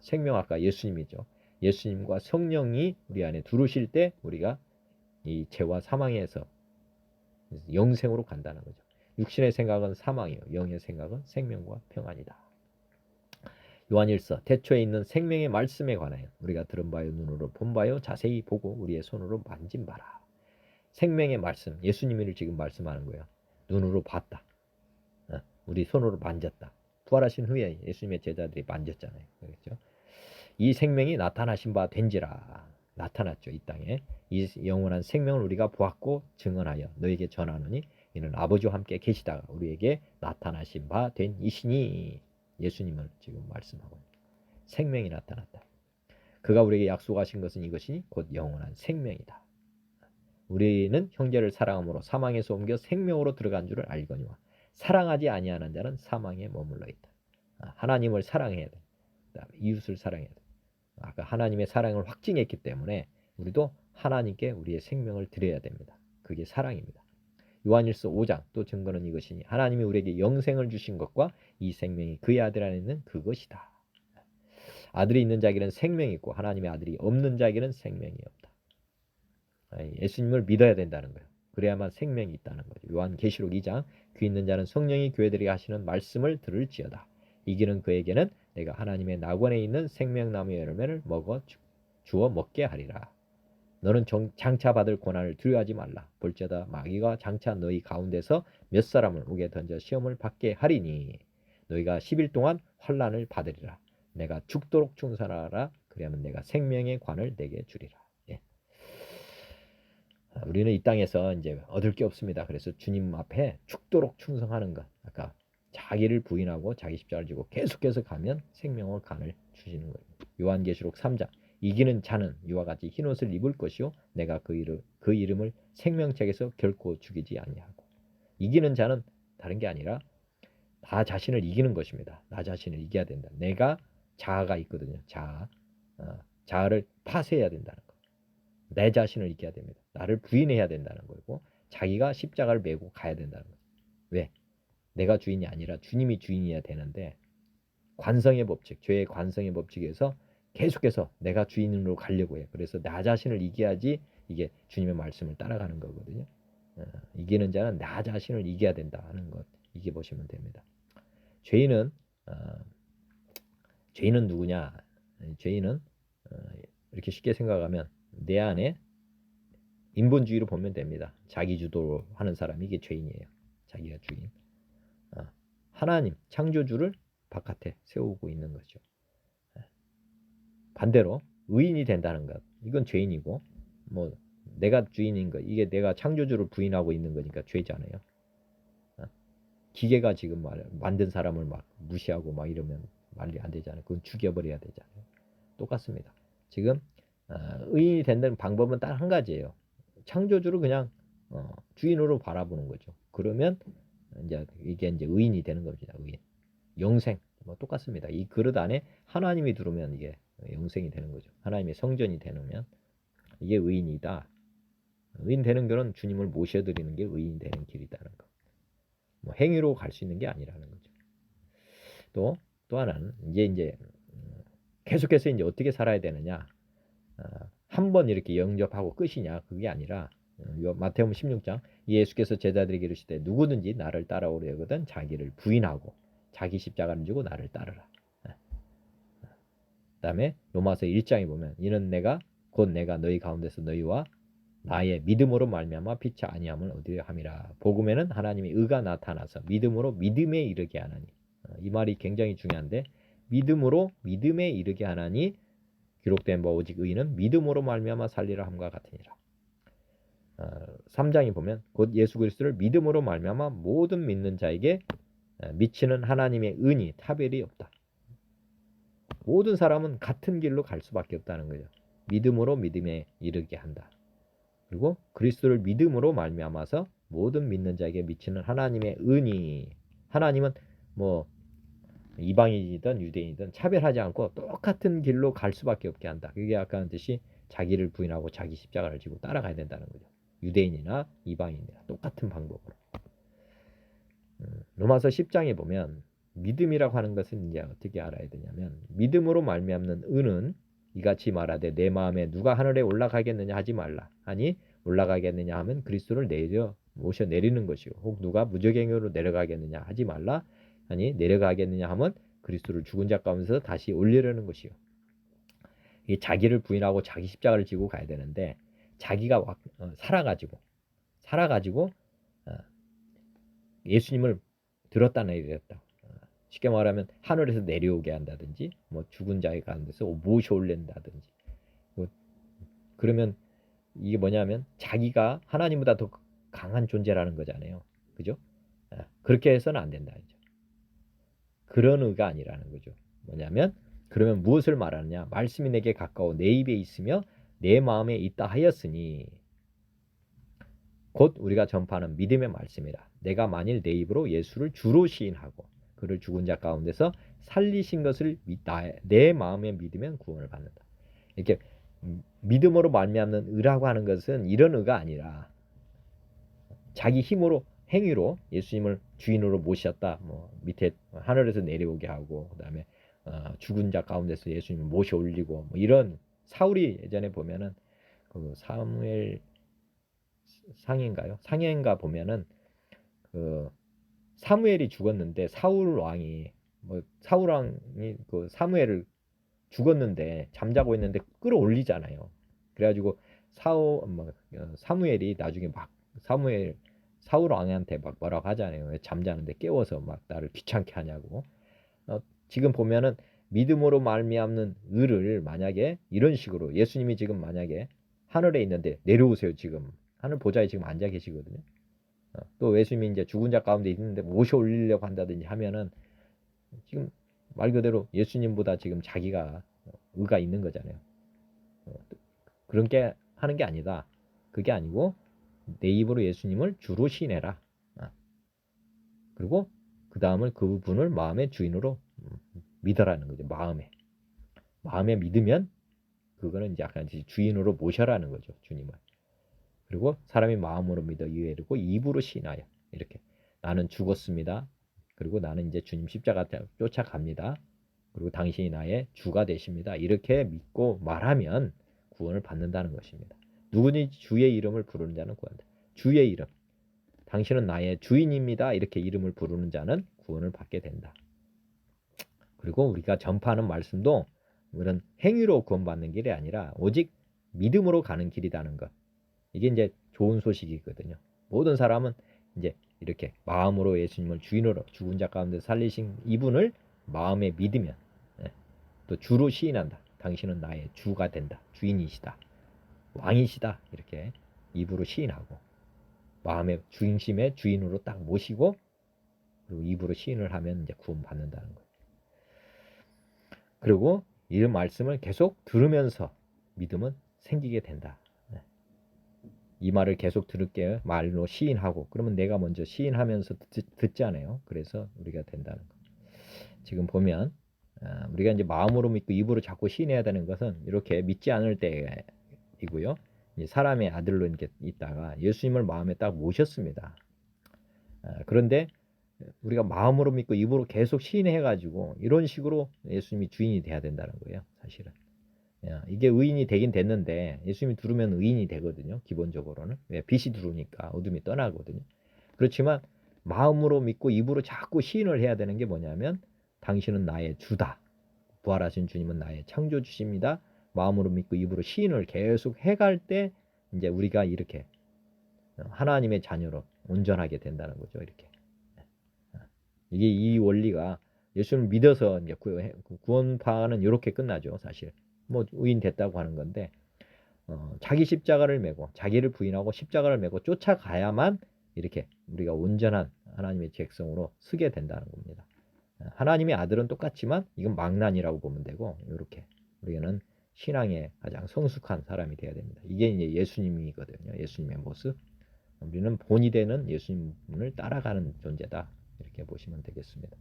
생명 아까 예수님이죠. 예수님과 성령이 우리 안에 들어오실 때 우리가 이 죄와 사망에서 영생으로 간다는 거죠. 육신의 생각은 사망이요 영의 생각은 생명과 평안이다. 요한일서 태초에 있는 생명의 말씀에 관하여 우리가 들은 바요 눈으로 본 바요 자세히 보고 우리의 손으로 만진 바라. 생명의 말씀 예수님을 지금 말씀하는 거예요. 눈으로 봤다. 우리 손으로 만졌다. 부활하신 후에 예수님의 제자들이 만졌잖아요. 그렇죠? 이 생명이 나타나신 바 된지라. 나타났죠. 이 땅에. 이 영원한 생명을 우리가 보았고 증언하여 너에게 전하노니 이는 아버지와 함께 계시다가 우리에게 나타나신 바 된 이시니 예수님을 지금 말씀하고 생명이 나타났다. 그가 우리에게 약속하신 것은 이것이니 곧 영원한 생명이다. 우리는 형제를 사랑함으로 사망에서 옮겨 생명으로 들어간 줄을 알거니와 사랑하지 아니하는 자는 사망에 머물러 있다. 하나님을 사랑해야 돼. 그다음에 이웃을 사랑해야 돼. 아까 하나님의 사랑을 확증했기 때문에 우리도 하나님께 우리의 생명을 드려야 됩니다. 그게 사랑입니다. 요한일서 5장 또 증거는 이것이니 하나님이 우리에게 영생을 주신 것과 이 생명이 그의 아들 안에 있는 그것이다. 아들이 있는 자에게는 생명이 있고 하나님의 아들이 없는 자에게는 생명이 없다. 예수님을 믿어야 된다는 거예요. 그래야만 생명이 있다는 거죠. 요한계시록 2장 귀 있는 자는 성령이 교회들에게 하시는 말씀을 들을지어다. 이기는 그에게는 내가 하나님의 낙원에 있는 생명나무의 열매를 먹어 주어 먹게 하리라. 너는 장차 받을 고난을 두려워하지 말라. 볼지어다 마귀가 장차 너희 가운데서 몇 사람을 옥에 던져 시험을 받게 하리니 너희가 10일 동안 환난을 받으리라. 내가 죽도록 충성하라. 그리하면 내가 생명의 관을 내게 주리라. 예. 우리는 이 땅에서 이제 얻을 게 없습니다. 그래서 주님 앞에 죽도록 충성하는 것. 아까 자기를 부인하고 자기 십자가를 지고 계속해서 가면 생명의 관을 주시는 거예요. 요한계시록 3장 이기는 자는 이와 같이 흰옷을 입을 것이요 내가 그 이름을 생명책에서 결코 죽이지 아니하고. 이기는 자는 다른 게 아니라 나 자신을 이기는 것입니다. 나 자신을 이겨야 된다. 내가 자아가 있거든요. 자아를 파쇄해야 된다는 거. 내 자신을 이겨야 됩니다. 나를 부인해야 된다는 거고 자기가 십자가를 메고 가야 된다는 거죠. 왜? 내가 주인이 아니라 주님이 주인이어야 되는데 관성의 법칙, 죄의 관성의 법칙에서 계속해서 내가 주인으로 가려고 해요. 그래서 나 자신을 이겨야지 이게 주님의 말씀을 따라가는 거거든요. 이기는 자는 나 자신을 이겨야 된다 하는 것 이게 보시면 됩니다. 죄인은 누구냐? 죄인은 이렇게 쉽게 생각하면 내 안에 인본주의로 보면 됩니다. 자기 주도로 하는 사람이 이게 죄인이에요. 자기가 주인. 하나님 창조주를 바깥에 세우고 있는 거죠. 반대로 의인이 된다는 것 이건 죄인이고 뭐 내가 주인인 것 이게 내가 창조주를 부인하고 있는 거니까 죄잖아요. 기계가 지금 만든 사람을 막 무시하고 막 이러면 말이 안 되잖아요. 그건 죽여버려야 되잖아요. 똑같습니다. 지금 의인이 된다는 방법은 딱 한 가지예요. 창조주를 그냥 주인으로 바라보는 거죠. 그러면 이게 이제 의인이 되는 겁니다. 의인. 영생 뭐 똑같습니다. 이 그릇 안에 하나님이 들어오면 이게 영생이 되는 거죠. 하나님의 성전이 되면 이게 의인이다. 의인 되는 길은 주님을 모셔드리는 게 의인 되는 길이다는 거. 뭐 행위로 갈 수 있는 게 아니라는 거죠. 또 하나는 이제 계속해서 이제 어떻게 살아야 되느냐? 한 번 이렇게 영접하고 끝이냐? 그게 아니라 마태복음 16장 예수께서 제자들에게 이르시되 누구든지 나를 따라오려거든 자기를 부인하고 자기 십자가를 지고 나를 따르라. 그다음에 로마서 1장에 보면 이는 곧 내가 너희 가운데서 너희와 나의 믿음으로 말미암아 피치 아니함을 얻으려 함이라. 복음에는 하나님의 의가 나타나서 믿음으로 믿음에 이르게 하나니. 이 말이 굉장히 중요한데 믿음으로 믿음에 이르게 하나니 기록된 바 오직 의인은 믿음으로 말미암아 살리라 함과 같으니라. 3장에 보면 곧 예수 그리스도를 믿음으로 말미암아 모든 믿는 자에게 미치는 하나님의 은이 타별이 없다. 모든 사람은 같은 길로 갈 수밖에 없다는 거죠. 믿음으로 믿음에 이르게 한다. 그리고 그리스도를 믿음으로 말미암아서 모든 믿는 자에게 미치는 하나님의 은이 하나님은 뭐 이방인이든 유대인이든 차별하지 않고 똑같은 길로 갈 수밖에 없게 한다. 그게 아까 한 듯이 자기를 부인하고 자기 십자가를 지고 따라가야 된다는 거죠. 유대인이나 이방인이나 똑같은 방법으로. 로마서 10장에 보면 믿음이라고 하는 것은 이제 어떻게 알아야 되냐면 믿음으로 말미암는 은은 이같이 말하되 내 마음에 누가 하늘에 올라가겠느냐 하지 말라 하니 올라가겠느냐 하면 그리스도를 모셔 내리는 것이요 혹 누가 무저갱으로 내려가겠느냐 하지 말라 하니 내려가겠느냐 하면 그리스도를 죽은 자 가운데서 다시 올리려는 것이요. 이 자기를 부인하고 자기 십자가를 지고 가야 되는데 자기가 살아가지고 예수님을 들었다 내렸다. 쉽게 말하면 하늘에서 내려오게 한다든지 뭐 죽은 자의 가운데서 모셔 올린다든지. 그러면 이게 뭐냐면 자기가 하나님보다 더 강한 존재라는 거잖아요. 그죠? 그렇게 해서는 안 된다. 그런 의가 아니라는 거죠. 뭐냐면 그러면 무엇을 말하느냐? 말씀이 내게 가까워 내 입에 있으며 내 마음에 있다 하였으니 곧 우리가 전파하는 믿음의 말씀이라. 내가 만일 내 입으로 예수를 주로 시인하고 그를 죽은 자 가운데서 살리신 것을 내 마음에 믿으면 구원을 받는다. 이렇게 믿음으로 말미암는 의라고 하는 것은 이런 의가 아니라 자기 힘으로 행위로 예수님을 주인으로 모셨다. 뭐 밑에 하늘에서 내려오게 하고 그다음에 죽은 자 가운데서 예수님을 모셔 올리고 뭐 이런 사울이 예전에 보면은 그 사무엘 상인가요? 상인가 보면은 그 사무엘이 죽었는데 사울 왕이 그 사무엘을 죽었는데 잠자고 있는데 끌어올리잖아요. 그래가지고 사무엘이 나중에 막 사울 왕한테 막 뭐라고 하잖아요. 왜 잠자는데 깨워서 막 나를 귀찮게 하냐고. 지금 보면은 믿음으로 말미암는 의를 만약에 이런 식으로 예수님이 지금 만약에 하늘에 있는데 내려오세요. 지금 하늘 보좌에 지금 앉아 계시거든요. 또 예수님이 이제 죽은 자 가운데 있는데 모셔 올리려고 한다든지 하면은 지금 말 그대로 예수님보다 지금 자기가 의가 있는 거잖아요. 그런 게 하는 게 아니다. 그게 아니고 내 입으로 예수님을 주로 시인해라. 그리고 그 다음을 그분을 마음의 주인으로 믿어라는 거죠. 마음에 믿으면 그거는 이제 약간 주인으로 모셔라는 거죠. 주님을. 그리고 사람이 마음으로 믿어 이르고 입으로 시인하여 이렇게 나는 죽었습니다. 그리고 나는 이제 주님 십자가 쫓아갑니다. 그리고 당신이 나의 주가 되십니다. 이렇게 믿고 말하면 구원을 받는다는 것입니다. 누구든지 주의 이름을 부르는 자는 구원다. 주의 이름. 당신은 나의 주인입니다. 이렇게 이름을 부르는 자는 구원을 받게 된다. 그리고 우리가 전파하는 말씀도 이런 행위로 구원받는 길이 아니라 오직 믿음으로 가는 길이라는 것. 이게 이제 좋은 소식이거든요. 모든 사람은 이제 이렇게 마음으로 예수님을 주인으로 죽은 자 가운데 살리신 이분을 마음에 믿으면 또 주로 시인한다. 당신은 나의 주가 된다. 주인이시다. 왕이시다. 이렇게 입으로 시인하고 마음의 중심의 주인으로 딱 모시고 그리고 입으로 시인을 하면 이제 구원 받는다는 거예요. 그리고 이 말씀을 계속 들으면서 믿음은 생기게 된다. 이 말을 계속 들을게 말로 시인하고 그러면 내가 먼저 시인하면서 듣잖아요. 그래서 우리가 된다는 거. 지금 보면 우리가 이제 마음으로 믿고 입으로 자꾸 시인해야 되는 것은 이렇게 믿지 않을 때이고요. 사람의 아들로 이렇게 있다가 예수님을 마음에 딱 모셨습니다. 그런데 우리가 마음으로 믿고 입으로 계속 시인해가지고 이런 식으로 예수님이 주인이 돼야 된다는 거예요. 사실은. 이게 의인이 되긴 됐는데 예수님이 들으면 의인이 되거든요. 기본적으로는. 왜? 빛이 들어오니까 어둠이 떠나거든요. 그렇지만 마음으로 믿고 입으로 자꾸 시인을 해야 되는 게 뭐냐면 당신은 나의 주다. 부활하신 주님은 나의 창조주십니다. 마음으로 믿고 입으로 시인을 계속 해갈 때 이제 우리가 이렇게 하나님의 자녀로 온전하게 된다는 거죠. 이렇게. 이게 이 원리가 예수를 믿어서 이제 구원파는 이렇게 끝나죠. 사실. 뭐 의인 됐다고 하는 건데 자기 십자가를 메고 자기를 부인하고 십자가를 메고 쫓아가야만 이렇게 우리가 온전한 하나님의 백성으로 서게 된다는 겁니다. 하나님의 아들은 똑같지만 이건 망난이라고 보면 되고 이렇게 우리는 신앙에 가장 성숙한 사람이 되어야 됩니다. 이게 이제 예수님이거든요. 예수님의 모습. 우리는 본이 되는 예수님을 따라가는 존재다. 이렇게 보시면 되겠습니다.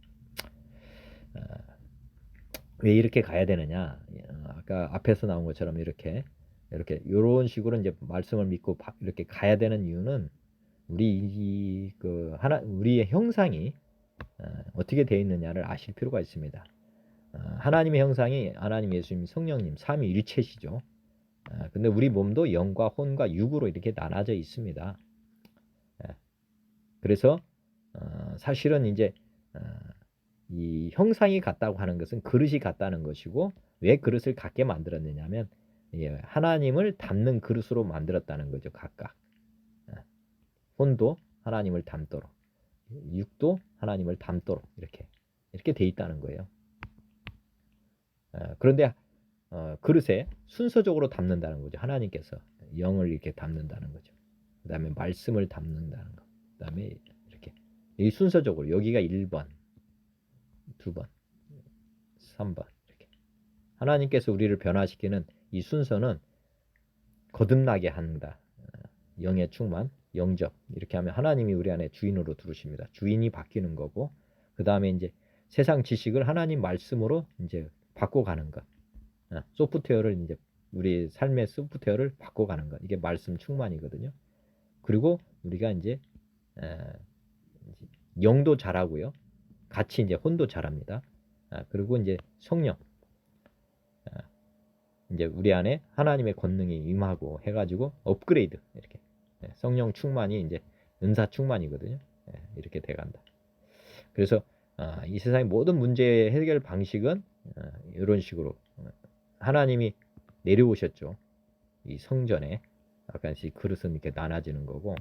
왜 이렇게 가야 되느냐? 아까 앞에서 나온 것처럼 이렇게 이런 식으로 이제 말씀을 믿고 이렇게 가야 되는 이유는 우리의 형상이 어떻게 되어 있느냐를 아실 필요가 있습니다. 하나님의 형상이 하나님, 예수님, 성령님 삼위일체시죠. 근데 우리 몸도 영과 혼과 육으로 이렇게 나눠져 있습니다. 그래서 사실은 이제 이 형상이 같다고 하는 것은 그릇이 같다는 것이고 왜 그릇을 같게 만들었느냐면 하나님을 담는 그릇으로 만들었다는 거죠. 각각. 혼도 하나님을 담도록 육도 하나님을 담도록 이렇게 돼 있다는 거예요. 그런데 그릇에 순서적으로 담는다는 거죠. 하나님께서 영을 이렇게 담는다는 거죠. 그 다음에 말씀을 담는다는 거. 그 다음에 이렇게 이 순서적으로 여기가 1번 2번 3번 이렇게 하나님께서 우리를 변화시키는 이 순서는 거듭나게 한다. 영의 충만, 영접 이렇게 하면 하나님이 우리 안에 주인으로 들으십니다. 주인이 바뀌는 거고 그 다음에 이제 세상 지식을 하나님 말씀으로 이제 바꿔가는 것. 소프트웨어를 이제 우리 삶의 소프트웨어를 바꿔가는 것. 이게 말씀 충만이거든요. 그리고 우리가 이제 영도 잘하고요. 같이 이제 혼도 잘합니다. 그리고 이제 성령, 이제 우리 안에 하나님의 권능이 임하고 해가지고 업그레이드 이렇게 성령 충만이 이제 은사 충만이거든요. 이렇게 돼간다. 그래서 이 세상의 모든 문제의 해결 방식은 이런 식으로 하나님이 내려오셨죠. 이 성전에 약간씩 그릇은 이렇게 나눠지는 거고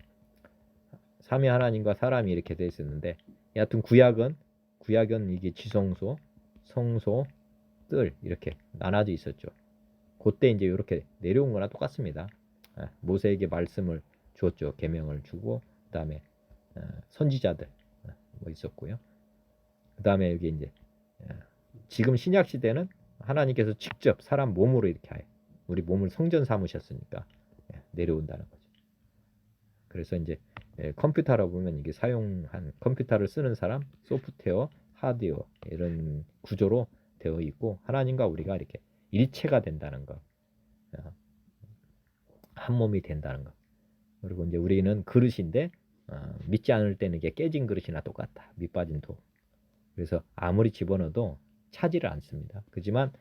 삼위 하나님과 사람이 이렇게 돼 있었는데 여하튼 구약은 이게 지성소, 성소, 뜰 이렇게 나눠져 있었죠. 그때 이제 이렇게 내려온 거나 똑같습니다. 모세에게 말씀을 주었죠. 계명을 주고 그다음에 선지자들 뭐 있었고요. 그다음에 여기 이제 지금 신약 시대는 하나님께서 직접 사람 몸으로 이렇게 우리 몸을 성전 삼으셨으니까 내려온다는 거죠. 그래서 이제 컴퓨터로 보면 이게 사용한 컴퓨터를 쓰는 사람, 소프트웨어, 하드웨어 이런 구조로 되어 있고 하나님과 우리가 이렇게 일체가 된다는 것, 한 몸이 된다는 것. 그리고 이제 우리는 그릇인데 믿지 않을 때는 이게 깨진 그릇이나 똑같다. 밑 빠진 도. 그래서 아무리 집어넣어도 차지를 않습니다. 그지만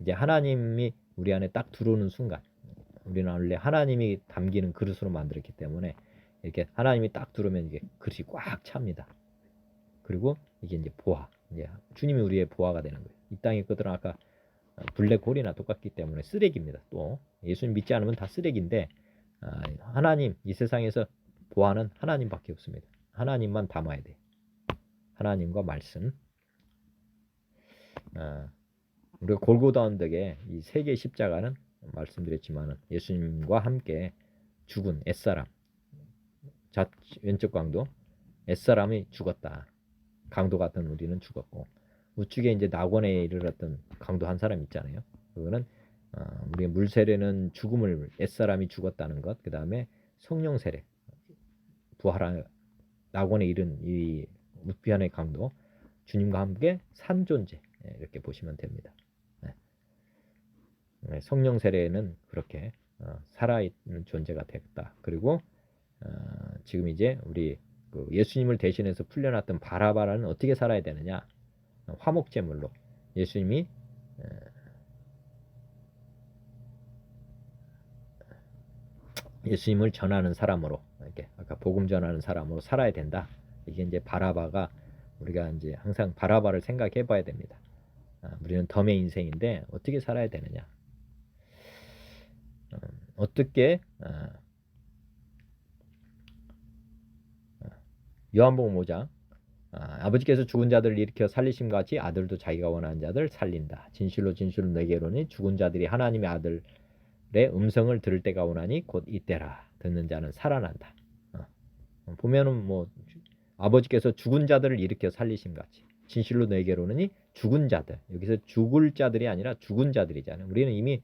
이제 하나님이 우리 안에 딱 들어오는 순간 우리는 원래 하나님이 담기는 그릇으로 만들었기 때문에 이렇게 하나님이 딱 들어오면 이게 그릇이 꽉 찹니다. 그리고 이게 이제 보화, 이제 주님이 우리의 보화가 되는 거예요. 이 땅의 것들은 아까 블랙홀이나 똑같기 때문에 쓰레기입니다. 또 예수님 믿지 않으면 다 쓰레기인데 하나님 이 세상에서 보화는 하나님밖에 없습니다. 하나님만 담아야 돼. 하나님과 말씀. 우리가 골고다 언덕에 이 세 개의 십자가는 말씀드렸지만은 예수님과 함께 죽은 옛사람, 왼쪽 강도 옛사람이 죽었다. 강도 같은 우리는 죽었고 우측에 이제 낙원에 이르렀던 강도 한 사람 있잖아요. 그거는 우리의 물 세례는 죽음을 옛사람이 죽었다는 것. 그 다음에 성령 세례, 부활한 낙원에 이른 이 우편의 강도, 주님과 함께 산 존재 이렇게 보시면 됩니다. 성령 세례는 그렇게 살아있는 존재가 됐다. 그리고 지금 이제 우리 그 예수님을 대신해서 풀려났던 바라바라는 어떻게 살아야 되느냐? 화목제물로 예수님이 예수님을 전하는 사람으로 이렇게 아까 복음 전하는 사람으로 살아야 된다. 이게 이제 바라바가 우리가 이제 항상 바라바를 생각해 봐야 됩니다. 우리는 덤의 인생인데 어떻게 살아야 되느냐? 어떻게 요한복음 5장 아버지께서 죽은 자들을 일으켜 살리심 같이 아들도 자기가 원하는 자들 살린다. 진실로 진실로 내게 이르노니 죽은 자들이 하나님의 아들의 음성을 들을 때가 오나니 곧 이때라. 듣는 자는 살아난다. 보면은 뭐 아버지께서 죽은 자들을 일으켜 살리심 같이 진실로 내게로는 죽은 자들, 여기서 죽을 자들이 아니라 죽은 자들이잖아요. 우리는 이미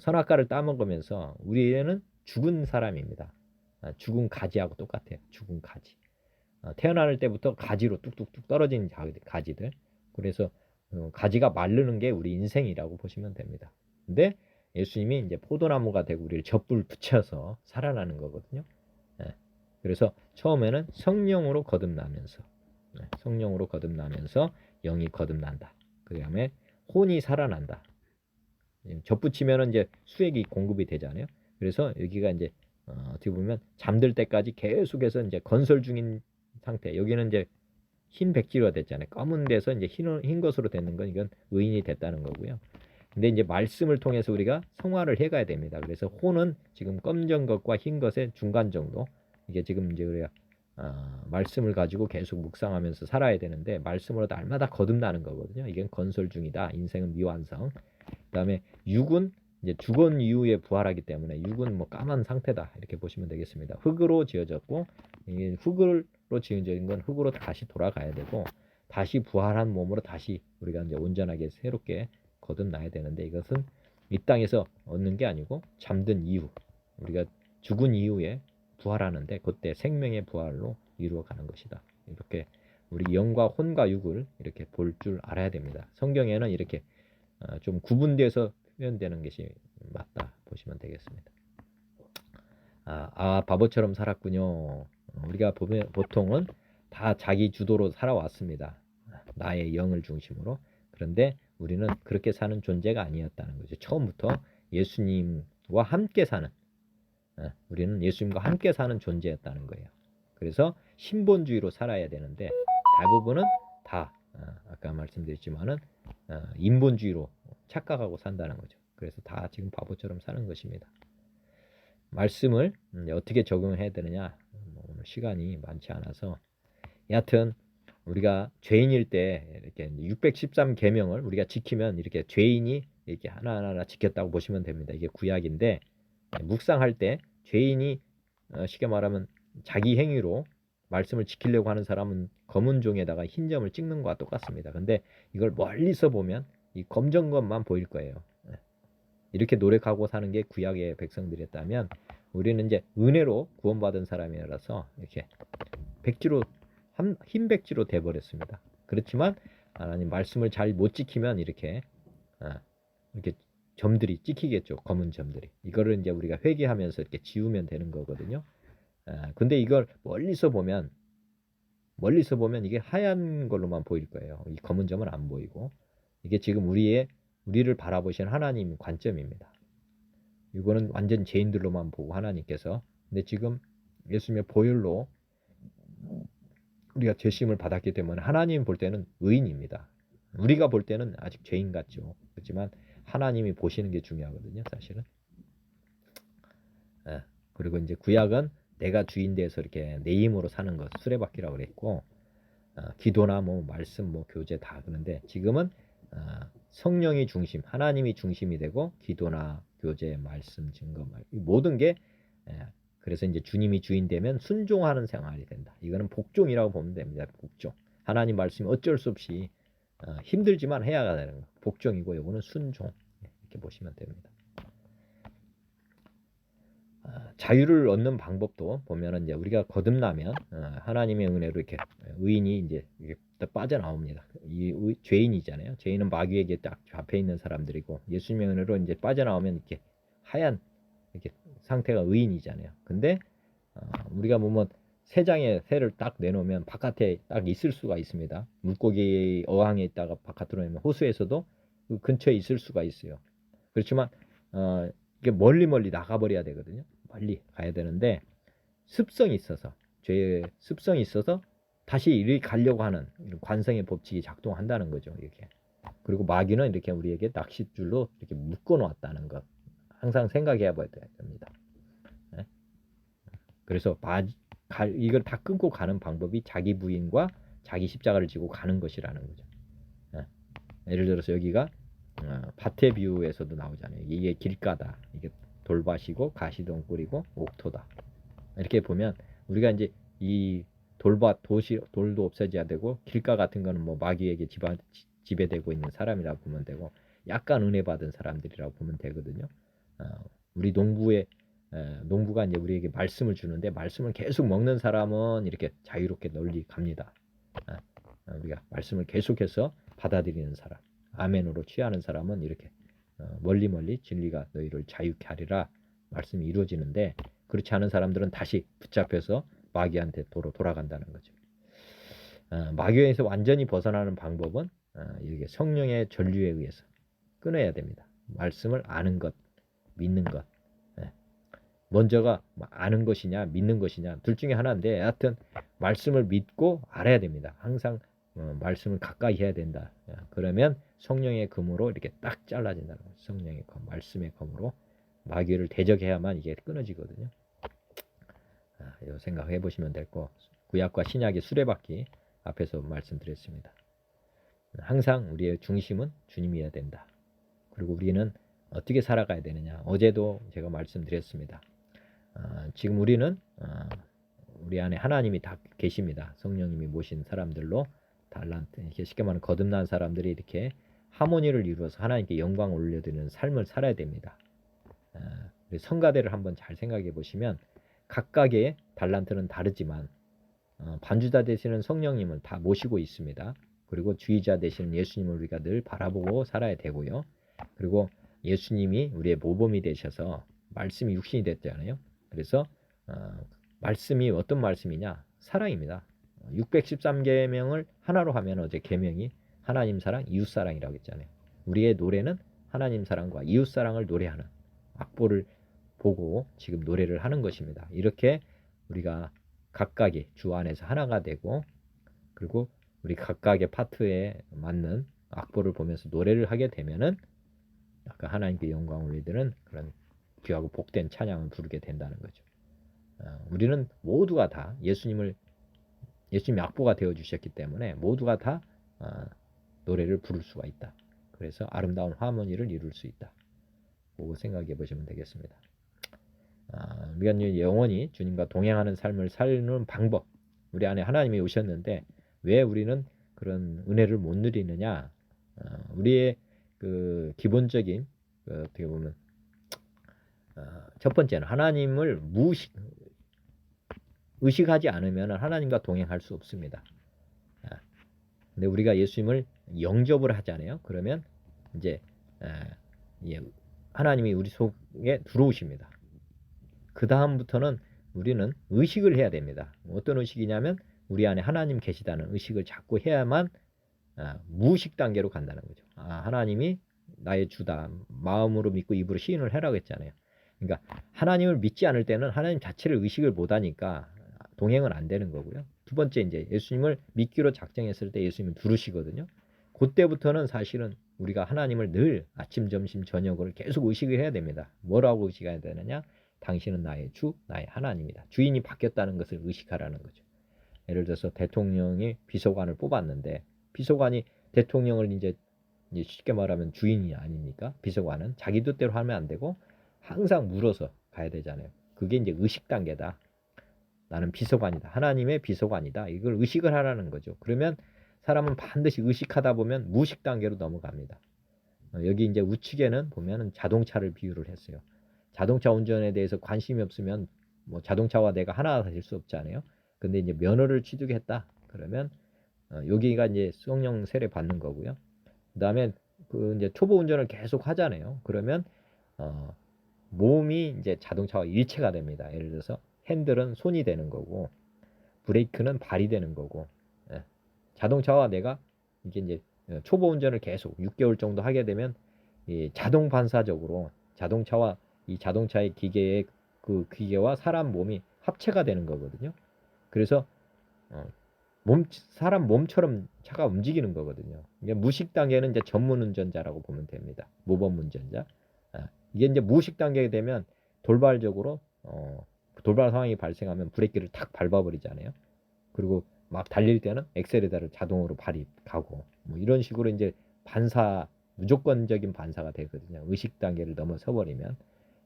선악과를 따먹으면서 우리는 죽은 사람입니다. 죽은 가지하고 똑같아요. 죽은 가지. 태어날 때부터 가지로 뚝뚝뚝 떨어진 가지들. 그래서 가지가 마르는 게 우리 인생이라고 보시면 됩니다. 근데 예수님이 이제 포도나무가 되고 우리를 젖불 붙여서 살아나는 거거든요. 그래서 처음에는 성령으로 거듭나면서 성령으로 거듭나면서 영이 거듭난다. 그 다음에 혼이 살아난다. 젖붙이면 이제 수액이 공급이 되잖아요. 그래서 여기가 이제 어떻게 보면 잠들 때까지 계속해서 이제 건설 중인 상태. 여기는 이제 흰 백지가 됐잖아요. 검은 데서 이제 흰 것으로 되는 건 이건 의인이 됐다는 거고요. 근데 이제 말씀을 통해서 우리가 성화를 해가야 됩니다. 그래서 혼은 지금 검정 것과 흰 것의 중간 정도. 이게 지금 이제 우리가 말씀을 가지고 계속 묵상하면서 살아야 되는데 말씀으로 날마다 거듭나는 거거든요. 이게 건설 중이다. 인생은 미완성. 그다음에 육은 이제 죽은 이후에 부활하기 때문에 육은 뭐 까만 상태다 이렇게 보시면 되겠습니다. 흙으로 지어졌고 흙으로 지어진 건 흙으로 다시 돌아가야 되고 다시 부활한 몸으로 다시 우리가 이제 온전하게 새롭게 거듭나야 되는데 이것은 이 땅에서 얻는 게 아니고 잠든 이후 우리가 죽은 이후에 부활하는데 그때 생명의 부활로 이루어가는 것이다. 이렇게 우리 영과 혼과 육을 이렇게 볼 줄 알아야 됩니다. 성경에는 이렇게 좀 구분돼서 표현되는 것이 맞다 보시면 되겠습니다. 바보처럼 살았군요. 우리가 보통은 다 자기 주도로 살아왔습니다. 나의 영을 중심으로. 그런데 우리는 그렇게 사는 존재가 아니었다는 거죠. 처음부터 예수님과 함께 사는, 우리는 예수님과 함께 사는 존재였다는 거예요. 그래서 신본주의로 살아야 되는데 대부분은 다 아까 말씀드렸지만은 인본주의로 착각하고 산다는 거죠. 그래서 다 지금 바보처럼 사는 것입니다. 말씀을 어떻게 적용해야 되느냐, 오늘 시간이 많지 않아서, 여하튼 우리가 죄인일 때 이렇게 613계명을 우리가 지키면 이렇게 죄인이 이렇게 하나하나 지켰다고 보시면 됩니다. 이게 구약인데, 묵상할 때 죄인이 쉽게 말하면 자기 행위로 말씀을 지키려고 하는 사람은 검은 종에다가 흰 점을 찍는 것과 똑같습니다. 근데 이걸 멀리서 보면 이 검정 것만 보일 거예요. 이렇게 노력하고 사는 게 구약의 백성들이었다면, 우리는 이제 은혜로 구원받은 사람이라서 이렇게 백지로, 흰 백지로 돼버렸습니다. 그렇지만 하나님 말씀을 잘 못 지키면 이렇게 점들이 찍히겠죠. 검은 점들이. 이거를 이제 우리가 회개하면서 이렇게 지우면 되는 거거든요. 근데 이걸 멀리서 보면 이게 하얀 걸로만 보일 거예요. 이 검은 점은 안 보이고. 이게 지금 우리를 바라보시는 하나님 관점입니다. 이거는 완전 죄인들로만 보고 하나님께서, 근데 지금 예수님의 보혈로 우리가 죄심을 받았기 때문에 하나님 볼 때는 의인입니다. 우리가 볼 때는 아직 죄인 같죠. 그렇지만 하나님이 보시는 게 중요하거든요, 사실은. 그리고 이제 구약은 내가 주인 돼서 이렇게 내 힘으로 사는 것, 수레바퀴라고 그랬고, 기도나 뭐 말씀, 뭐 교제 다 그런데, 지금은 성령이 중심, 하나님이 중심이 되고, 기도나 교제, 말씀, 증거, 모든 게, 그래서 이제 주님이 주인 되면 순종하는 생활이 된다. 이거는 복종이라고 보면 됩니다. 복종. 하나님 말씀이 어쩔 수 없이 힘들지만 해야 되는 거. 복종이고, 이거는 순종. 이렇게 보시면 됩니다. 자유를 얻는 방법도 보면은, 이제 우리가 거듭나면 하나님의 은혜로 이렇게 의인이 이제 빠져나옵니다. 이 죄인이잖아요. 죄인은 마귀에게 딱 잡혀 있는 사람들이고, 예수님의 은혜로 이제 빠져나오면 이렇게 하얀 이렇게 상태가 의인이잖아요. 근데 우리가 보면 새 장에 새를 딱 내놓으면 바깥에 딱 있을 수가 있습니다. 물고기 어항에 있다가 바깥으로 내면 호수에서도 그 근처에 있을 수가 있어요. 그렇지만 이게 멀리 나가버려야 되거든요. 멀리 가야 되는데, 습성이 있어서, 죄의 습성이 있어서 다시 이리 가려고 하는 이런 관성의 법칙이 작동한다는 거죠. 이렇게. 그리고 마귀는 이렇게 우리에게 낚싯줄로 이렇게 묶어 놓았다는 것, 항상 생각해야 됩니다. 네? 그래서 이걸 다 끊고 가는 방법이 자기 부인과 자기 십자가를 지고 가는 것이라는 거죠. 네? 예를 들어서 여기가 밭의 비유에서도 나오잖아요. 이게 길가다, 이게 돌밭이고 가시덤 꿀이고 옥토다. 이렇게 보면 우리가 이제 이 돌밭, 돌도 없어져야 되고, 길가 같은 거는 뭐 마귀에게 지배되고 있는 사람이라고 보면 되고, 약간 은혜 받은 사람들이라고 보면 되거든요. 우리 농부가 이제 우리에게 말씀을 주는데, 말씀을 계속 먹는 사람은 이렇게 자유롭게 널리 갑니다. 우리가 말씀을 계속해서 받아들이는 사람, 아멘으로 취하는 사람은 이렇게 멀리 진리가 너희를 자유케 하리라 말씀이 이루어지는데, 그렇지 않은 사람들은 다시 붙잡혀서 마귀한테 돌아간다는 거죠. 마귀에서 완전히 벗어나는 방법은 이렇게 성령의 전류에 의해서 끊어야 됩니다. 말씀을 아는 것, 믿는 것. 먼저가 아는 것이냐 믿는 것이냐 둘 중에 하나인데, 하여튼 말씀을 믿고 알아야 됩니다. 항상 말씀을 가까이 해야 된다. 그러면 성령의 검으로 이렇게 딱 잘라진다는 거예요. 성령의 검, 말씀의 검으로 마귀를 대적해야만 이게 끊어지거든요. 이 생각해 보시면 될 거. 구약과 신약의 수레바퀴 앞에서 말씀드렸습니다. 항상 우리의 중심은 주님이어야 된다. 그리고 우리는 어떻게 살아가야 되느냐, 어제도 제가 말씀드렸습니다. 지금 우리는 우리 안에 하나님이 다 계십니다. 성령님이 모신 사람들로 달란트, 이렇게 쉽게 말하면 거듭난 사람들이 이렇게 하모니를 이루어서 하나님께 영광 올려드리는 삶을 살아야 됩니다. 성가대를 한번 잘 생각해 보시면 각각의 달란트는 다르지만 반주자 되시는 성령님을 다 모시고 있습니다. 그리고 주의자 되시는 예수님을 우리가 늘 바라보고 살아야 되고요. 그리고 예수님이 우리의 모범이 되셔서 말씀이 육신이 됐잖아요. 그래서 말씀이 어떤 말씀이냐? 사랑입니다. 613계명을 하나로 하면 어제 계명이 하나님 사랑, 이웃 사랑이라고 했잖아요. 우리의 노래는 하나님 사랑과 이웃 사랑을 노래하는 악보를 보고 지금 노래를 하는 것입니다. 이렇게 우리가 각각이 주 안에서 하나가 되고 그리고 우리 각각의 파트에 맞는 악보를 보면서 노래를 하게 되면은 아까 하나님께 영광을 올리는 그런 귀하고 복된 찬양을 부르게 된다는 거죠. 우리는 모두가 다 예수님이 악보가 되어 주셨기 때문에 모두가 다 노래를 부를 수가 있다. 그래서 아름다운 하모니를 이룰 수 있다. 그거 생각해 보시면 되겠습니다. 우리가 영원히 주님과 동행하는 삶을 사는 방법, 우리 안에 하나님이 오셨는데 왜 우리는 그런 은혜를 못 누리느냐? 우리의 그 기본적인 어떻게 보면 첫 번째는 하나님을 의식하지 않으면 하나님과 동행할 수 없습니다. 근데 우리가 예수님을 영접을 하잖아요. 그러면 이제 하나님이 우리 속에 들어오십니다. 그 다음부터는 우리는 의식을 해야 됩니다. 어떤 의식이냐면 우리 안에 하나님 계시다는 의식을 자꾸 해야만 무의식 단계로 간다는 거죠. 하나님이 나의 주다. 마음으로 믿고 입으로 시인을 해라고 했잖아요. 그러니까 하나님을 믿지 않을 때는 하나님 자체를 의식을 못하니까 동행은 안 되는 거고요. 두 번째 이제 예수님을 믿기로 작정했을 때 예수님은 두르시거든요. 그때부터는 사실은 우리가 하나님을 늘 아침, 점심, 저녁을 계속 의식을 해야 됩니다. 뭐라고 의식해야 되느냐? 당신은 나의 주, 나의 하나님이다. 주인이 바뀌었다는 것을 의식하라는 거죠. 예를 들어서 대통령이 비서관을 뽑았는데 비서관이 대통령을 이제 쉽게 말하면 주인이 아닙니까? 비서관은 자기 뜻대로 하면 안 되고 항상 물어서 가야 되잖아요. 그게 이제 의식 단계다. 나는 비서관이다. 하나님의 비서관이다. 이걸 의식을 하라는 거죠. 그러면 사람은 반드시 의식하다 보면 무의식 단계로 넘어갑니다. 여기 이제 우측에는 보면은 자동차를 비유를 했어요. 자동차 운전에 대해서 관심이 없으면 뭐 자동차와 내가 하나가 될 수 없잖아요. 근데 이제 면허를 취득했다. 그러면 여기가 이제 성령 세례 받는 거고요. 그다음에 그 이제 초보 운전을 계속 하잖아요. 그러면 몸이 이제 자동차와 일체가 됩니다. 예를 들어서 핸들은 손이 되는 거고 브레이크는 발이 되는 거고 자동차와 내가 이게 이제 초보 운전을 계속 6개월 정도 하게 되면 이 자동 반사적으로 자동차와 이 자동차의 기계의 그 기계와 사람 몸이 합체가 되는 거거든요. 그래서 사람 몸처럼 차가 움직이는 거거든요. 이게 무식 단계는 이제 전문 운전자라고 보면 됩니다. 모범 운전자. 이게 이제 무식 단계가 되면 돌발적으로 돌발 상황이 발생하면 브레이크를 탁 밟아버리잖아요. 그리고 막 달릴 때는 엑셀레터를 자동으로 발이 가고 뭐 이런 식으로 이제 무조건적인 반사가 되거든요. 의식 단계를 넘어서 버리면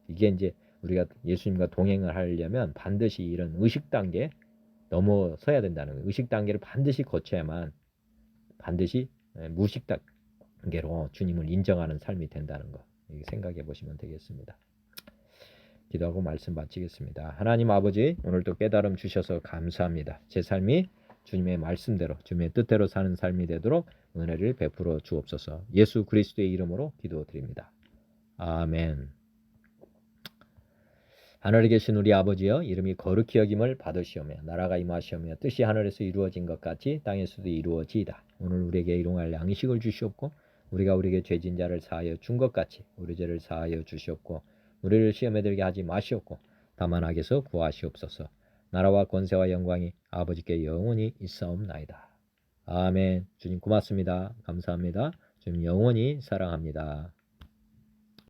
이게 이제 우리가 예수님과 동행을 하려면 반드시 이런 의식 단계 넘어서야 된다는 거예요. 의식 단계를 반드시 거쳐야만 반드시 무의식 단계로 주님을 인정하는 삶이 된다는 거 생각해 보시면 되겠습니다. 기도하고 말씀 마치겠습니다. 하나님 아버지, 오늘도 깨달음 주셔서 감사합니다. 제 삶이 주님의 말씀대로 주님의 뜻대로 사는 삶이 되도록 은혜를 베풀어 주옵소서. 예수 그리스도의 이름으로 기도드립니다. 아멘. 하늘에 계신 우리 아버지여, 이름이 거룩히 여김을 받으시오며 나라가 임하시오며 뜻이 하늘에서 이루어진 것 같이 땅에서도 이루어지이다. 오늘 우리에게 일용할 양식을 주시옵고 우리가 우리에게 죄진 자를 사하여 준 것 같이 우리 죄를 사하여 주시옵고 우리를 시험에 들게 하지 마시옵고 다만 악에서 구하시옵소서. 나라와 권세와 영광이 아버지께 영원히 있사옵나이다. 아멘. 주님 고맙습니다. 감사합니다. 주님 영원히 사랑합니다.